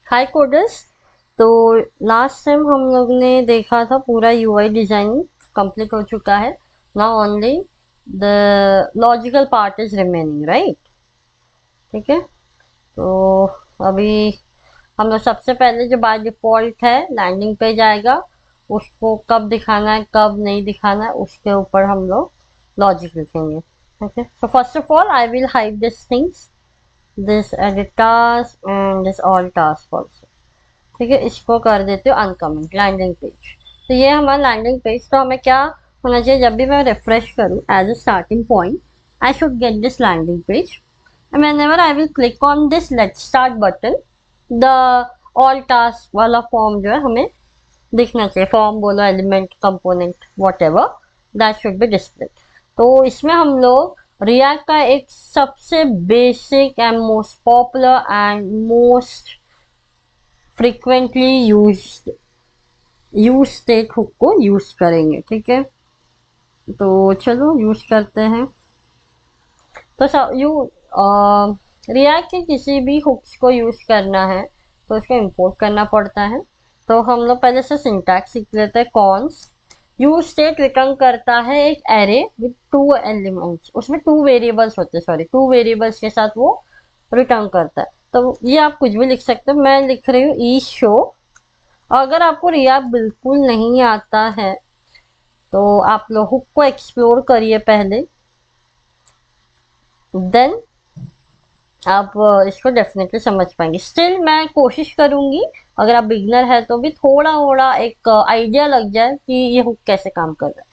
हाय coders. तो last time हम लोग ने देखा था पूरा यूआई डिजाइन कंप्लीट हो चुका है। Now only the logical part is remaining, right? ठीक है। तो अभी हम लोग सबसे पहले जो बाय डिफॉल्ट है लैंडिंग पेज आएगा, उसको कब दिखाना है कब नहीं दिखाना है उसके ऊपर हम लोग लॉजिक लिखेंगे। Okay, so first of all I will hide this things, this edit task and this all task also. ठीक है, इसको कर देते हो अनकमेंट लैंडिंग पेज। तो ये हमारा लैंडिंग पेज। तो हमें क्या होना चाहिए, जब भी मैं रिफ्रेश करूँ as a starting point, I should get this landing page and whenever I will click on this let's start button, the all task वाला फॉर्म जो है हमें दिखना चाहिए। फॉर्म बोलो, element, component, whatever, that should be displayed। तो इसमें हम लोग रिएक्ट का एक सबसे basic and most popular and most frequently use state hook को यूज करेंगे। ठीक है, तो चलो यूज करते हैं। तो रिएक्ट के किसी भी हुक्स को यूज करना है तो उसको इंपोर्ट करना पड़ता है। तो हम लोग पहले से सिंटैक्स सीख लेते हैं। कॉन्स यूज स्टेट रिटर्न करता है एक एरे विद टू एलिमेंट्स, उसमें टू वेरिएबल्स होते हैं, सॉरी टू वेरिएबल्स के साथ वो रिटर्न करता है। तो ये आप कुछ भी लिख सकते हो, मैं लिख रही हूँ ई शो। अगर आपको रिएक्ट बिल्कुल नहीं आता है तो आप लोग हुक को एक्सप्लोर करिए पहले, देन आप इसको डेफिनेटली समझ पाएंगे। स्टिल मैं कोशिश करूंगी अगर आप बिगनर है तो भी थोड़ा थोड़ा एक आइडिया लग जाए कि ये हुक कैसे काम कर रहा है।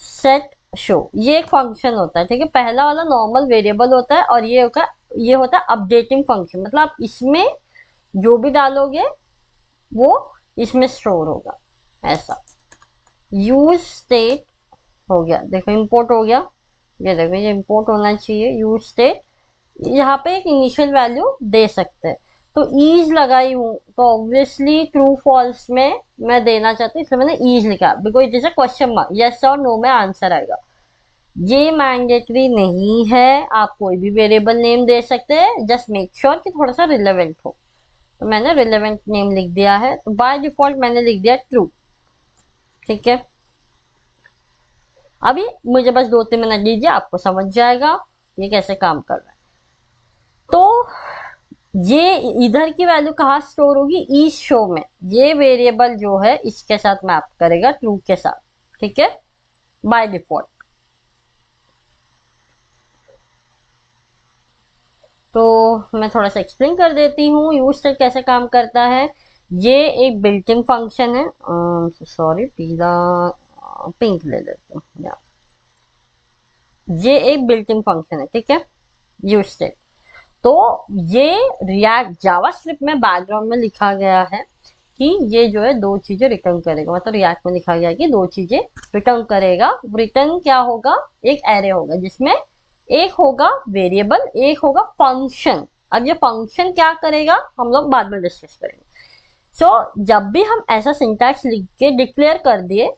सेट शो ये एक फंक्शन होता है। ठीक है, पहला वाला नॉर्मल वेरिएबल होता है और ये होता है अपडेटिंग फंक्शन। मतलब आप इसमें जो भी डालोगे वो इसमें स्टोर होगा, ऐसा। यूज स्टेट हो गया, देखो इंपोर्ट हो गया। ये देखो ये इंपोर्ट होना चाहिए यूज स्टेट। यहाँ पे एक इनिशियल वैल्यू दे सकते हैं। तो ईज लगाई हूँ तो ऑब्वियसली ट्रू फॉल्स में मैं देना चाहती हूँ, इसलिए मैंने ईज लिखा because it is a question mark. Yes और नो में आंसर आएगा। ये मैंडेटरी नहीं है, आप कोई भी वेरिएबल नेम दे सकते हैं, जस्ट मेक श्योर कि थोड़ा सा रिलेवेंट हो। तो मैंने रिलेवेंट नेम लिख दिया है, तो बाय डिफॉल्ट मैंने लिख दिया ट्रू। ठीक है, अभी मुझे बस 2-3 मिनट दीजिए, आपको समझ जाएगा ये कैसे काम कर रहा है। तो ये इधर की वैल्यू कहाँ स्टोर होगी, ईच शो में। ये वेरिएबल जो है इसके साथ मैप करेगा, ट्रू के साथ। ठीक है, बाय डिफॉल्ट। तो मैं थोड़ा सा एक्सप्लेन कर देती हूँ यूज स्टेट कैसे काम करता है। ये एक बिल्ट इन फंक्शन है। सॉरी, पीला पिंक ले लेते हैं। ये एक बिल्ट इन फंक्शन है। ठीक है, यूज स्टेट। तो ये रिएक्ट जावास्क्रिप्ट में बैकग्राउंड में लिखा गया है कि ये जो है दो चीजें रिटर्न करेगा। मतलब रिएक्ट में लिखा गया है कि दो चीजें रिटर्न करेगा। रिटर्न क्या होगा, एक एरे होगा जिसमें एक होगा वेरिएबल, एक होगा फंक्शन। अब ये फंक्शन क्या करेगा हम लोग बाद में डिस्कस करेंगे। जब भी हम ऐसा सिंटैक्स लिख के डिक्लेयर कर दिए,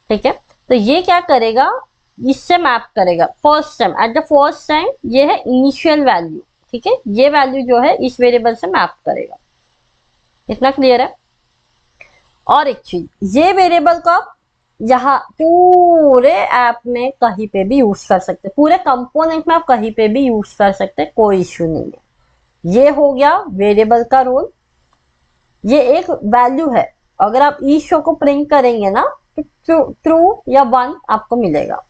ठीक है, तो ये क्या करेगा, इससे मैप करेगा first time. At the first time ये है इनिशियल वैल्यू। ठीक है, ये वैल्यू जो है इस वेरिएबल से मैप करेगा। इतना क्लियर है? और एक चीज, ये वेरिएबल को आप यहाँ पूरे ऐप में कहीं पे भी यूज कर सकते हैं, पूरे कंपोनेंट में आप कहीं पे भी यूज कर सकते हैं, कोई इश्यू नहीं है। ये हो गया वेरिएबल का रोल। ये एक वैल्यू है, अगर आप ई शो को प्रिंट करेंगे ना तो ट्रू या 1 आपको मिलेगा।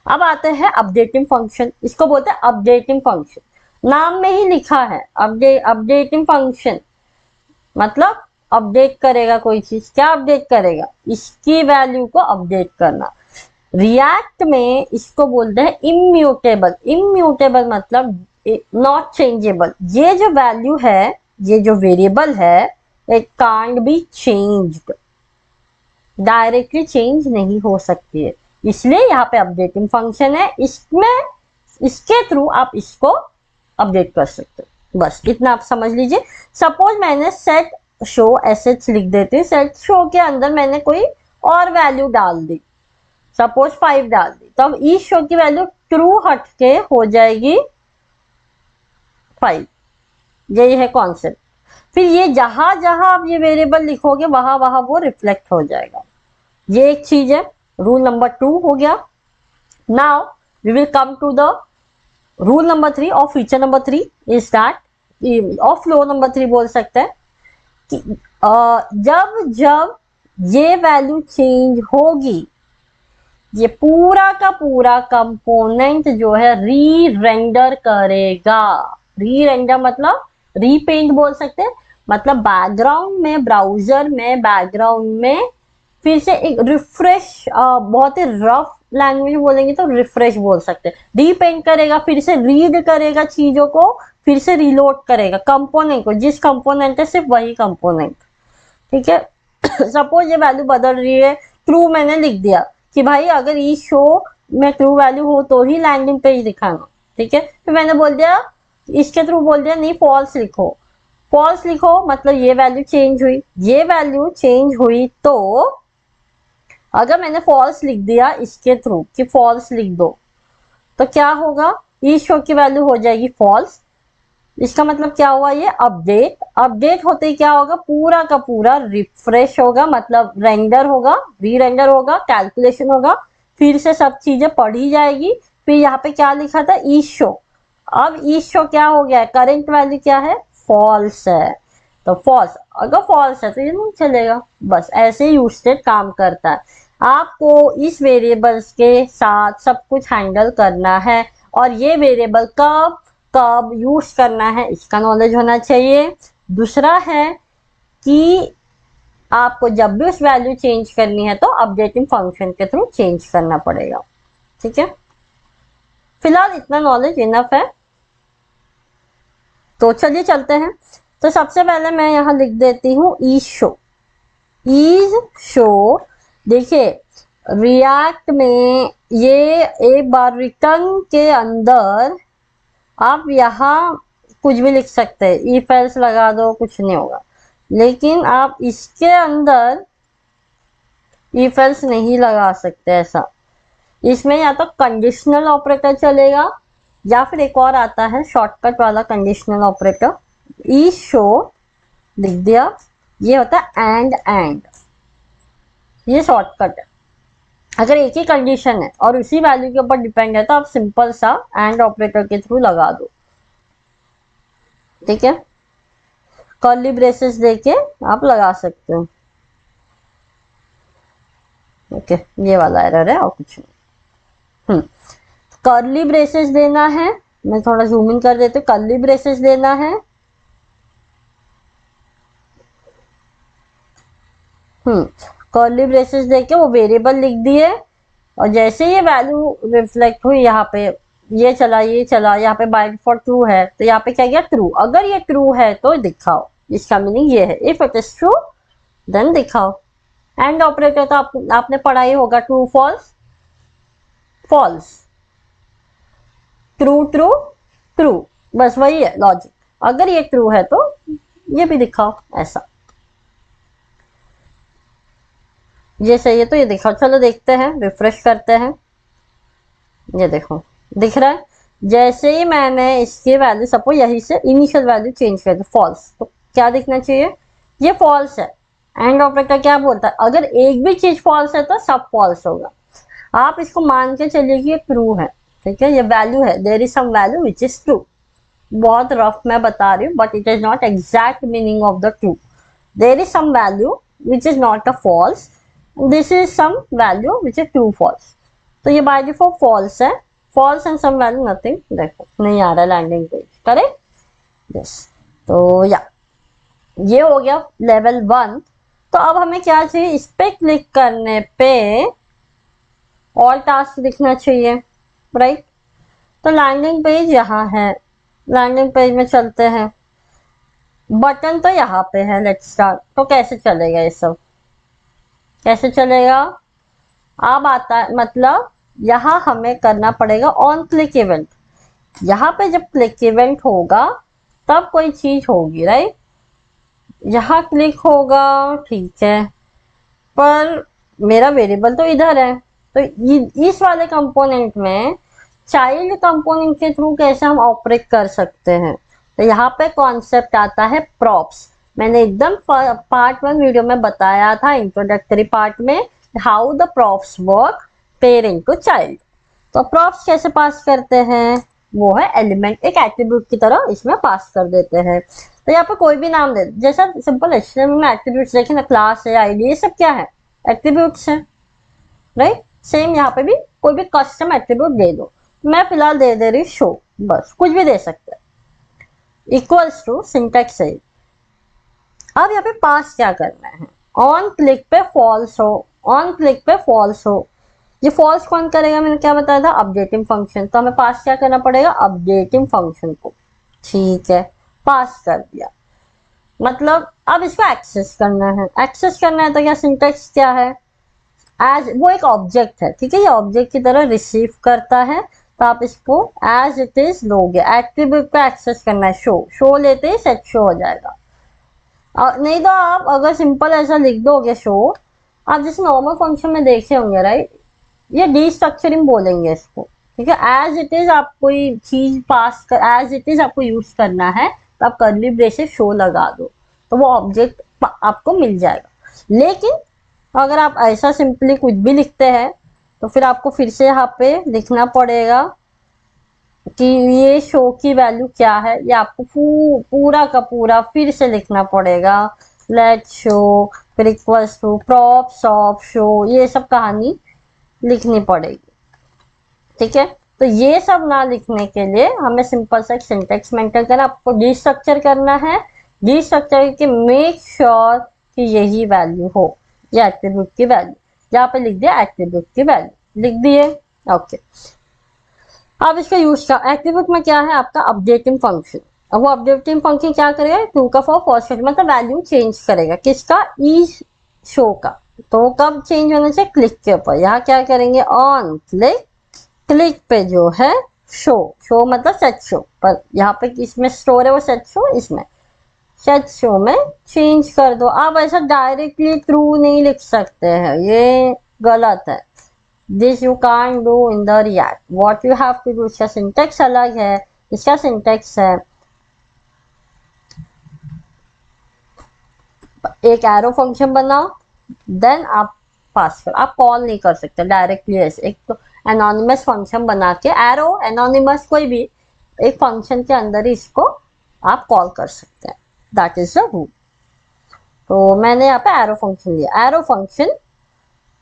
अब आते हैं अपडेटिंग फंक्शन। इसको बोलते हैं अपडेटिंग फंक्शन, नाम में ही लिखा है अपडेटिंग फंक्शन। मतलब अपडेट करेगा कोई चीज। क्या अपडेट करेगा, इसकी वैल्यू को अपडेट करना। रिएक्ट में इसको बोलते हैं इम्यूटेबल। इम्यूटेबल मतलब नॉट चेंजेबल। ये जो वैल्यू है, ये जो वेरिएबल है, it can't be changed, directly change नहीं हो सकती है। इसलिए यहाँ पे अपडेटिंग फंक्शन है, इसमें इसके थ्रू आप इसको अपडेट कर सकते हो। बस इतना आप समझ लीजिए। सपोज मैंने सेट शो एसेट्स लिख देती हूँ, सेट शो के अंदर मैंने कोई और वैल्यू डाल दी, सपोज 5 डाल दी, तो अब इस शो की वैल्यू ट्रू हट के हो जाएगी 5। यही है कॉन्सेप्ट। फिर ये जहां जहां आप ये वेरिएबल लिखोगे वहां वहां वो रिफ्लेक्ट हो जाएगा। ये एक चीज है। रूल नंबर 2 हो गया। Now we will come to the rule number 3 और फीचर नंबर 3 इज दैट, और फ्लो नंबर 3 बोल सकते हैं कि जब जब ये वैल्यू चेंज होगी, ये पूरा का पूरा कंपोनेंट जो है री रेंडर करेगा। री रेंडर मतलब रीपेंट बोल सकते हैं, मतलब बैकग्राउंड में, ब्राउजर में बैकग्राउंड में फिर से एक रिफ्रेश, बहुत ही रफ लैंग्वेज बोलेंगे तो रिफ्रेश बोल सकते हैं, रीपेंट करेगा, फिर से रीड करेगा चीजों को, फिर से रिलोड करेगा कंपोनेंट को, जिस कंपोनेंट है सिर्फ वही कंपोनेंट। ठीक है। सपोज ये वैल्यू बदल रही है, ट्रू मैंने लिख दिया कि भाई अगर ई शो में ट्रू वैल्यू हो तो ही लैंडिंग पेज दिखाना। ठीक है। फिर मैंने बोल दिया, इसके थ्रू बोल दिया नहीं फॉल्स लिखो। फॉल्स लिखो मतलब ये वैल्यू चेंज हुई। ये वैल्यू चेंज हुई तो अगर मैंने फॉल्स लिख दिया इसके थ्रू कि फॉल्स लिख दो, तो क्या होगा, ई शो की वैल्यू हो जाएगी फॉल्स। इसका मतलब क्या हुआ, ये अपडेट, अपडेट होते ही क्या होगा, पूरा का पूरा रिफ्रेश होगा, मतलब रेंडर होगा, री रेंडर होगा, कैलकुलेशन होगा, फिर से सब चीजें पढ़ी जाएगी। फिर यहाँ पे क्या लिखा था, ई शो। अब ई शो क्या हो गया, करंट वैल्यू क्या है, फॉल्स है, तो फॉल्स, अगर फॉल्स है तो ये नहीं चलेगा। बस ऐसे ही यूजस्टेट काम करता है। आपको इस वेरिएबल्स के साथ सब कुछ हैंडल करना है, और ये वेरिएबल कब कब यूज करना है इसका नॉलेज होना चाहिए। दूसरा है कि आपको जब भी उस वैल्यू चेंज करनी है तो अपडेटिंग फंक्शन के थ्रू चेंज करना पड़ेगा। ठीक है। फिलहाल इतना नॉलेज इनफ है, तो चलिए चलते हैं। तो सबसे पहले मैं यहाँ लिख देती हूँ ई शो। इज शो, देखिए रिएक्ट में ये एक बार रिटर्न के अंदर आप यहाँ कुछ भी लिख सकते हैं, इफ एल्स लगा दो, कुछ नहीं होगा। लेकिन आप इसके अंदर इफ एल्स नहीं लगा सकते ऐसा। इसमें या तो कंडीशनल ऑपरेटर चलेगा, या फिर एक और आता है शॉर्टकट वाला कंडीशनल ऑपरेटर, ई शो लिख दिया, ये होता है एंड, ये शॉर्टकट है। अगर एक ही कंडीशन है और उसी वैल्यू के ऊपर डिपेंड है तो आप सिंपल सा एंड ऑपरेटर के थ्रू लगा दो। ठीक है। कर्ली ब्रेसेस देके आप लगा सकते हो। ओके, ये वाला एरर है और कुछ नहीं। कर्ली ब्रेसेस देना है, मैं थोड़ा जूम इन कर देती हूँ। कर्ली ब्रेसेस देना है, कर्ली ब्रेसेस देके वो वेरिएबल लिख दिए, और जैसे ये वैल्यू रिफ्लेक्ट हुई यहाँ पे, ये चला, यहाँ पे बाय डिफॉल्ट ट्रू है, तो यहाँ पे क्या गया, ट्रू। अगर ये ट्रू है तो दिखाओ, इसका मीनिंग ये है, if it is true then दिखाओ। एंड ऑपरेटर तो आपने पढ़ा ही होगा, true false, false true true true, बस वही है लॉजिक। अगर ये ट्रू है तो ये भी दिखाओ, ऐसा। ये सही है तो ये दिखाओ। चलो देखते हैं, रिफ्रेश करते हैं। ये देखो दिख रहा है, जैसे ही मैंने इसकी वैल्यू सपोज यही से इनिशियल वैल्यू चेंज कर दी फॉल्स, तो क्या दिखना चाहिए, ये फॉल्स है। एंड ऑपरेटर क्या बोलता है, अगर एक भी चीज फॉल्स है तो सब फॉल्स होगा। आप इसको मान के चलिए कि ये ट्रू है। ठीक है, ये वैल्यू है, there is some value which is true. बहुत रफ मैं बता रही हूँ, but it is not exact meaning of the true. There is some value which is not a false, this is some value which is true false. तो ये by default false है, false and some value nothing. देखो नहीं आ रहा landing page, correct, yes. तो या ये हो गया लेवल 1। तो अब हमें क्या चाहिए, इस पे क्लिक करने पे ऑल टास्क दिखना चाहिए, राइट। तो लैंडिंग पेज यहाँ है, लैंडिंग पेज में चलते हैं। बटन तो यहाँ पे है, लेट्स स्टार्ट। तो कैसे चलेगा ये सब, कैसे चलेगा, अब आता है, मतलब यहाँ हमें करना पड़ेगा ऑन क्लिक इवेंट। यहाँ पे जब क्लिक इवेंट होगा तब कोई चीज होगी, राइट। यहाँ क्लिक होगा, ठीक है, पर मेरा वेरिएबल तो इधर है, तो इस वाले कंपोनेंट में चाइल्ड कंपोनेंट के थ्रू कैसे हम ऑपरेट कर सकते हैं। तो यहाँ पे कॉन्सेप्ट आता है प्रॉप्स। मैंने एकदम पार्ट 1 वीडियो में बताया था, इंट्रोडक्टरी पार्ट में, how the props work parent to child. तो प्रॉप्स कैसे पास करते हैं, वो है एलिमेंट, एक एट्रीब्यूट की तरह इसमें पास कर देते हैं। तो यहाँ पे कोई भी नाम दे, जैसा सिंपल एचटीएमएल में एट्रीब्यूट्स देखें ना, क्लास है, आईडी, ये सब क्या है, एट्रीब्यूट्स है, राइट। सेम यहाँ पे भी कोई भी कस्टम एट्रीब्यूट दे दो। मैं फिलहाल दे दे रही शो, बस कुछ भी दे सकते हैं। इक्वल्स टू सिंटेक्स है। अब यहाँ पे पास क्या करना है, ऑन क्लिक पे फॉल्स हो, ऑन क्लिक पे फॉल्स हो। ये फॉल्स कौन करेगा, मैंने क्या बताया था, अपडेटिंग फंक्शन। तो हमें पास क्या करना पड़ेगा, अपडेटिंग फंक्शन को। ठीक है, पास कर दिया। मतलब अब इसको एक्सेस करना है, एक्सेस करना है तो क्या सिंटेक्स क्या है, एज, वो एक ऑब्जेक्ट है, ठीक है, ये ऑब्जेक्ट की तरह रिसीव करता है। तो आप इसको एज इट इज लोगे, एट्रीब्यूट पे एक्सेस करना है, शो, शो लेते ही सेट शो हो जाएगा। नहीं तो आप अगर सिंपल ऐसा लिख दोगे शो, आप जैसे नॉर्मल फंक्शन में देखे होंगे, राइट, ये डीस्ट्रक्चरिंग बोलेंगे इसको, ठीक है। एज इट इज आप कोई चीज पास कर, एज इट इज आपको यूज करना है, तो आप कर्ली ब्रेसेस शो लगा दो, तो वो ऑब्जेक्ट आपको मिल जाएगा। लेकिन अगर आप ऐसा सिंपली कुछ भी लिखते हैं, तो फिर आपको फिर से यहाँ पे लिखना पड़ेगा कि ये शो की वैल्यू क्या है, ये आपको पूरा का पूरा फिर से लिखना पड़ेगा। लेट शो, फिर equals to props of show, ये सब कहानी लिखनी पड़ेगी, ठीक है। तो ये सब ना लिखने के लिए हमें सिंपल सा एक सिंटेक्स मेंटेन करना, आपको डीस्ट्रक्चर करना है, डीस्ट्रक्चर के मेक श्योर कि यही वैल्यू हो, ये एट्रीब्यूट की वैल्यू, यहाँ पे लिख दिया एट्रीब्यूट की वैल्यू, लिख दिए, ओके। अब इसका यूज का एट्रीब्यूट में क्या है आपका अपडेटिंग फंक्शन। अब वो अपडेटिंग फंक्शन क्या करेगा, ट्रू का फॉर फॉल्स मतलब वैल्यू चेंज करेगा, किसका, ई शो का। तो कब चेंज होने से, क्लिक के ऊपर। यहाँ क्या करेंगे, ऑन क्लिक, क्लिक पे जो है शो, शो मतलब सेट शो, पर यहाँ पे इसमें स्टोर है वो सेट शो, इसमें सेट शो में चेंज कर दो। आप ऐसा डायरेक्टली ट्रू नहीं लिख सकते हैं, ये गलत है। This you can't do in the react, what you have to do, इसका सिंटेक्स अलग है, इसका सिंटेक्स है, एक एरो फंक्शन बनाओ, देन आप पास कर, आप कॉल नहीं कर सकते डायरेक्टली ऐसे। एक तो एनोनिमस फंक्शन बना के, एरो एनोनिमस कोई भी एक फंक्शन के अंदर ही इसको आप कॉल कर सकते हैं, दैट इज द रूल। तो मैंने यहाँ पे एरो फंक्शन लिया, एरो फंक्शन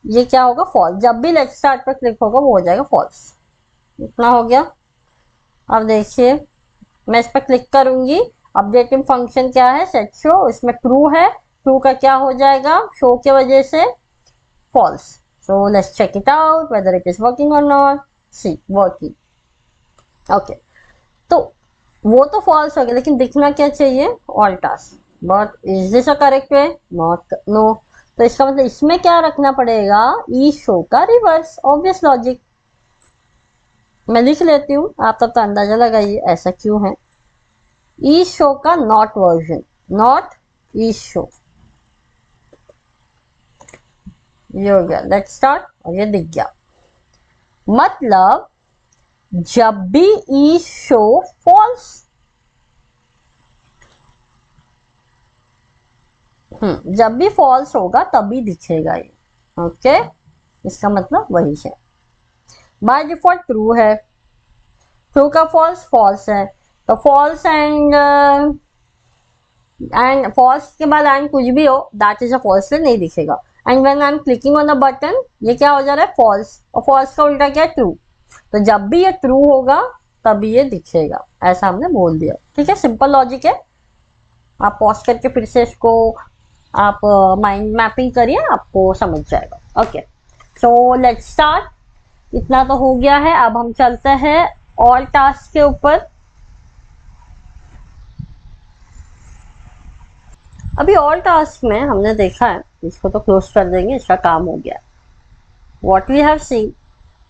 ये क्या होगा, फॉल्स, जब भी लेट स्टार्ट पर क्लिक होगा वो हो जाएगा फॉल्स। इतना हो गया। अब देखिए मैं इस पर क्लिक करूंगी, अपडेटिंग फंक्शन क्या है, सेट शो, इसमें ट्रू है, ट्रू का क्या हो जाएगा, शो की वजह से false. So let's check it out whether it is working और नॉट, सी वर्किंग, ओके। तो वो तो फॉल्स हो गया, लेकिन दिखना क्या चाहिए, all task, but is this a correct way, not, no. तो इसका मतलब इसमें क्या रखना पड़ेगा, ई शो का रिवर्स, ऑब्वियस लॉजिक। मैं लिख लेती हूँ, आप तब तो अंदाजा लगाइए ऐसा क्यों है। ई शो का not version, not E show, ये हो गया, लेट्स स्टार्ट, और ये दिख गया। मतलब जब भी ई शो फॉल्स, जब भी फॉल्स होगा तभी दिखेगा ये, ओके। इसका मतलब वही है। बाय डिफॉल्ट ट्रू है, ट्रू का फॉल्स फॉल्स है, तो फॉल्स एंड फॉल्स के बाद एंड कुछ भी हो, दैट इज अ फॉल्स, नहीं दिखेगा। And when I am clicking on the button, ये क्या हो जा रहा है, फॉल्स, और फॉल्स का उल्टा क्या है, ट्रू। तो जब भी ये ट्रू होगा तभी ये दिखेगा, ऐसा हमने बोल दिया, ठीक है, सिंपल लॉजिक है। आप पॉज करके फिर से इसको आप माइंड मैपिंग करिए, आपको समझ जाएगा, ओके। सो लेट्स स्टार्ट, इतना तो हो गया है। अब हम चलते हैं और टास्क के ऊपर। अभी ऑल टास्क में हमने देखा है, इसको तो क्लोज कर देंगे, इसका काम हो गया। What we have seen,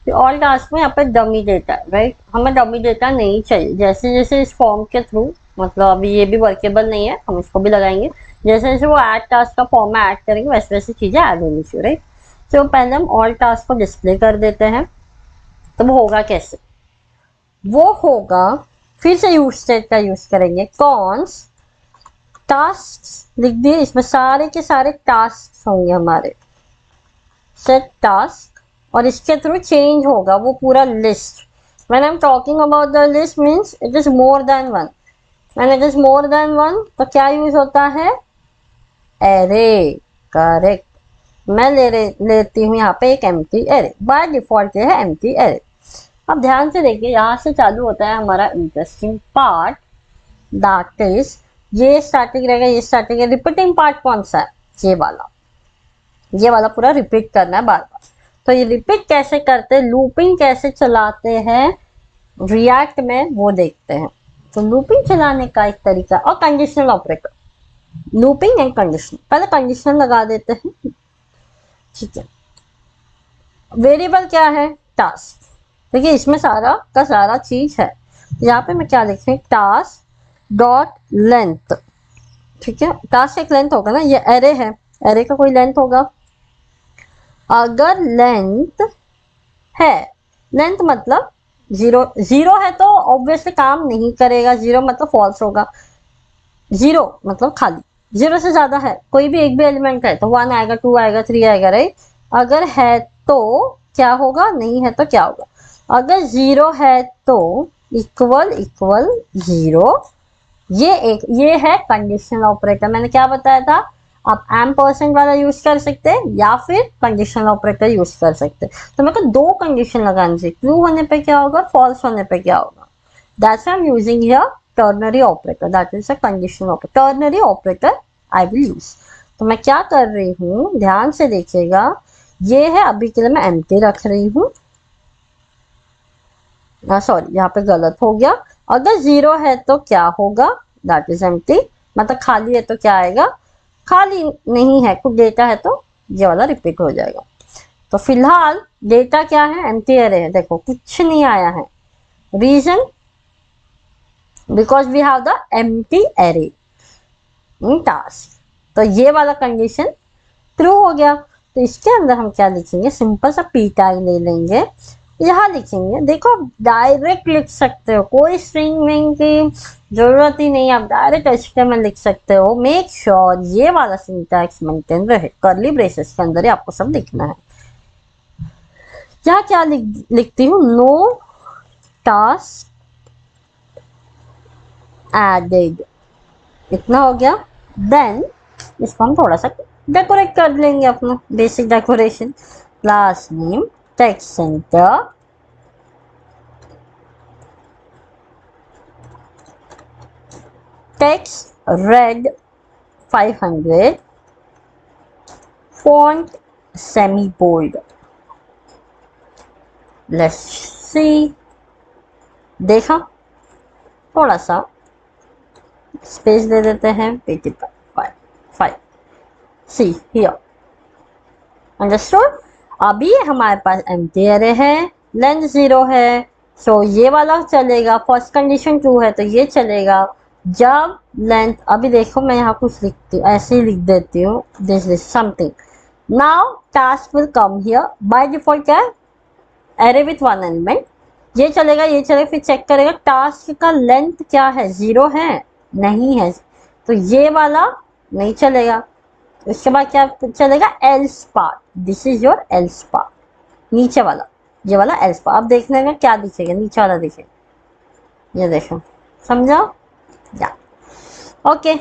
all task में यहाँ पे डमी डेटा, राइट, हमें डमी डेटा नहीं चाहिए। जैसे जैसे इस फॉर्म के थ्रू, मतलब अभी ये भी वर्केबल नहीं है, हम इसको भी लगाएंगे, जैसे जैसे वो ऐड टास्क का फॉर्म में ऐड करेंगे वैसे वैसे चीजें ऐड होनी चाहिए, राइट। तो पहले हम ऑल टास्क को डिस्प्ले कर देते हैं। तो वो होगा कैसे, वो होगा फिर से यूज स्टेट का यूज करेंगे, कॉन्स टास्क लिख दिए, इसमें सारे के सारे टास्क होंगे हमारे, सेट टास्क, और इसके थ्रू चेंज होगा वो पूरा list. When I am talking about the list means it is more than one. When it is more than one तो क्या यूज होता है, एरे। करेक्ट। मैं लेती हूँ यहाँ पे एक एम्प्टी एरे, बाय डिफॉल्ट ये है एम्प्टी एरे। अब ध्यान से देखिए, यहाँ से चालू होता है हमारा इंटरेस्टिंग पार्ट, दैट इज ये स्टार्टिंग रहेगा, ये स्टार्टिंग है। रिपीटिंग पार्ट कौन सा है, ये वाला पूरा रिपीट करना है बार बार। तो ये रिपीट कैसे करते हैं, लूपिंग कैसे चलाते हैं रिएक्ट में, वो देखते हैं। तो लूपिंग चलाने का एक तरीका, और conditional operator, looping and condition. पहले कंडीशन लगा देते हैं, ठीक है। वेरिएबल क्या है, टास्क। देखिए इसमें सारा का सारा चीज है। यहाँ पे मैं क्या लिखें, टास्क डॉट लेंथ, ठीक है। टास्क एक लेंथ होगा ना, ये एरे है, एरे का कोई लेंथ होगा। अगर लेंथ है, लेंथ मतलब जीरो, जीरो है तो ऑब्वियसली काम नहीं करेगा, जीरो मतलब फॉल्स होगा। जीरो मतलब खाली, जीरो से ज्यादा है, कोई भी एक भी एलिमेंट है तो 1 आएगा, 2 आएगा, 3 आएगा, राइट। अगर है तो क्या होगा, नहीं है तो क्या होगा। अगर जीरो है तो इक्वल इक्वल जीरो। ये है कंडीशनल ऑपरेटर। मैंने क्या बताया था, आप एम% वाला यूज कर सकते हैं या फिर कंडीशनल ऑपरेटर यूज कर सकते हैं। तो मेरे को दो कंडीशन लगानी चाहिए, ट्रू होने पे क्या होगा, फॉल्स होने पे क्या होगा। That's I am using here ternary operator, that is a conditional operator, ternary operator I will use. तो मैं क्या कर रही हूँ, ध्यान से देखिएगा, ये है, अभी के लिए मैं एम्प्टी रख रही हूँ, सॉरी यहाँ पे गलत हो गया। अगर जीरो है तो क्या होगा, दैट इज एम्प्टी, मतलब खाली है तो क्या आएगा, खाली नहीं है, कुछ डेटा है तो ये वाला रिपीट हो जाएगा। तो फिलहाल डेटा क्या है, एम्प्टी एरे है, देखो कुछ नहीं आया है। Reason, because we have the empty array in task. तो ये वाला कंडीशन ट्रू हो गया। तो इसके अंदर हम क्या लिखेंगे, सिंपल सा पी टैग ले लेंगे, यहाँ लिखेंगे। देखो आप डायरेक्ट लिख सकते हो, कोई स्ट्रिंग विंग की जरूरत ही नहीं, आप डायरेक्ट HTML लिख सकते हो। मेक श्योर ये वाला सिंटैक्स मेंटेन रहे, कर्ली ब्रेसेस के अंदर ही आपको सब लिखना है। क्या क्या लिखती हूँ, नो टास्क एडेड, इतना हो गया। देन इसको हम थोड़ा सा डेकोरेट कर लेंगे, अपना basic decoration. Class name text centre, text red 500, font semi bold। Let's see, देखा, थोड़ा सा स्पेस दे देते हैं, 85 सी हियर, अंडरस्टूड। अभी हमारे पास एम्प्टी एरे है, लेंथ 0 है, सो ये वाला चलेगा। फर्स्ट कंडीशन ट्रू है तो ये चलेगा। जब लेंथ, अभी देखो मैं यहाँ कुछ लिखती हूँ, ऐसे ही लिख देती हूँ, this is something. Now task will come here, by default क्या है, एरे विथ वन एलिमेंट, ये चलेगा, ये चलेगा। फिर चेक करेगा टास्क का लेंथ क्या है, 0 है, नहीं है, तो ये वाला नहीं चलेगा। उसके बाद क्या चलेगा, else part, this is your else part, नीचे वाला, ये वाला एल्स पार्ट। अब देखने में क्या दिखेगा, नीचे वाला दिखेगा, ये देखो, समझा या, ओके।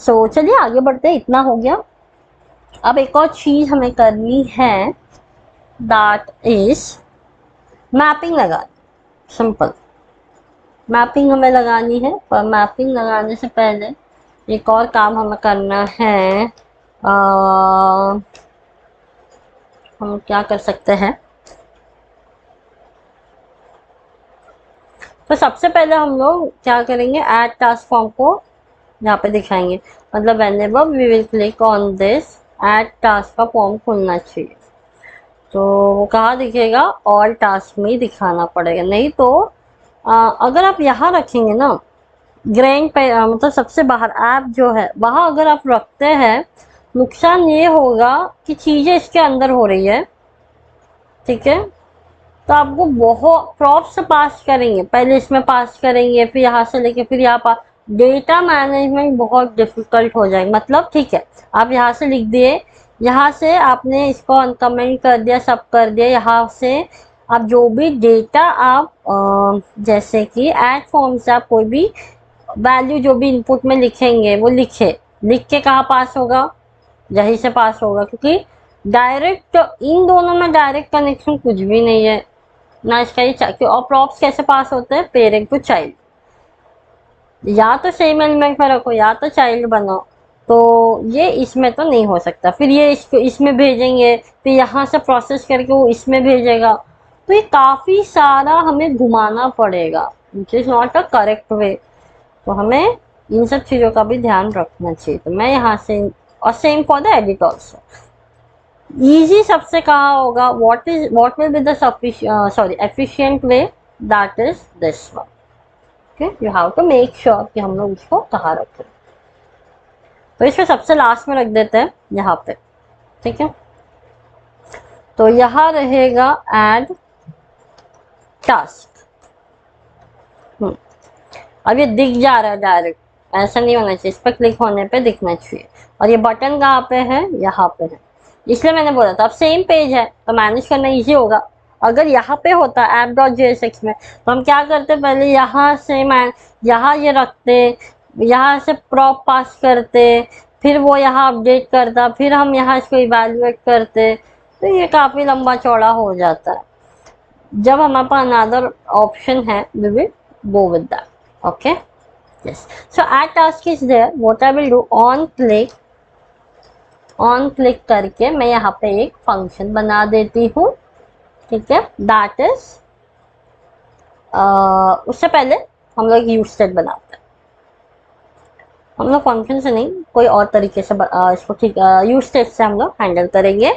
सो चलिए आगे बढ़ते हैं, इतना हो गया। अब एक और चीज हमें करनी है, दैट इज मैपिंग लगानी। सिंपल मैपिंग हमें लगानी है, पर मैपिंग लगाने से पहले एक और काम हमें करना है। हम क्या कर सकते हैं, तो सबसे पहले हम लोग क्या करेंगे, ऐड टास्क फॉर्म को यहाँ पे दिखाएंगे। मतलब whenever we will click on this, add task का फॉर्म खुलना चाहिए। तो वो कहाँ दिखेगा, ऑल टास्क में ही दिखाना पड़ेगा, नहीं तो अगर आप यहाँ रखेंगे ना, ग्रैंड पे मतलब सबसे बाहर ऐप जो है वहाँ अगर आप रखते हैं, नुकसान ये होगा कि चीज़ें इसके अंदर हो रही है, ठीक है। तो आपको बहुत प्रॉप्स पास करेंगे, पहले इसमें पास करेंगे, फिर यहाँ से लेके फिर यहाँ डेटा मैनेजमेंट बहुत डिफिकल्ट हो जाएगा। मतलब ठीक है, आप यहाँ से लिख दिए, यहाँ से आपने इसको अनकमेंट कर दिया, सब कर दिया। यहाँ से आप जो भी डेटा आप जैसे कि ऐड फॉर्म से आप कोई भी वैल्यू जो भी इनपुट में लिखेंगे वो लिखे, लिख के कहाँ पास होगा, यहीं से पास होगा, क्योंकि डायरेक्ट इन दोनों में डायरेक्ट कनेक्शन कुछ भी नहीं है ना इसका ये। और प्रॉप्स कैसे पास होते हैं, पेरेंट टू चाइल्ड, या तो सेम एलिमेंट में रखो या तो चाइल्ड बनाओ, तो ये इसमें तो नहीं हो सकता। फिर ये इसको इसमें भेजेंगे, फिर यहाँ से प्रोसेस करके वो इसमें भेजेगा, तो ये काफी सारा हमें घुमाना पड़ेगा, विच इज नॉट अ करेक्ट वे। तो हमें इन सब चीजों का भी ध्यान रखना चाहिए। तो मैं यहाँ से, और same for the edit also, easy सबसे कहा होगा what will be the sorry efficient way, that is this one. Okay, you have to make sure कि हम लोग इसको कहाँ रखें। तो इसको सबसे लास्ट में रख देते हैं यहाँ पे, ठीक है। तो यहाँ रहेगा ऐड टास्क। अब ये दिख जा रहा है डायरेक्ट, ऐसा नहीं होना चाहिए, इस पर क्लिक होने पे दिखना चाहिए। और ये बटन कहाँ पे है, यहाँ पे है, इसलिए मैंने बोला था। अब सेम पेज है तो मैनेज करना इजी होगा। अगर यहाँ पे होता app.jsx में, तो हम क्या करते, पहले यहाँ से मैं यहाँ ये रखते, यहाँ से प्रॉप पास करते, फिर वो यहाँ अपडेट करता, फिर हम यहाँ इसको इवेल्युएट करते, तो ये काफी लंबा चौड़ा हो जाता है। जब हमारे पास अनदर ऑप्शन है, we will go with that. Okay, yes, so add task is there. What I will do, on click करके मैं यहाँ पे एक फंक्शन बना देती हूँ, ठीक है। दैट इज उससे पहले हम लोग यूज स्टेट बनाते हैं। हम लोग फंक्शन से नहीं, कोई और तरीके से इसको ठीक यूज स्टेट से हम लोग हैंडल करेंगे।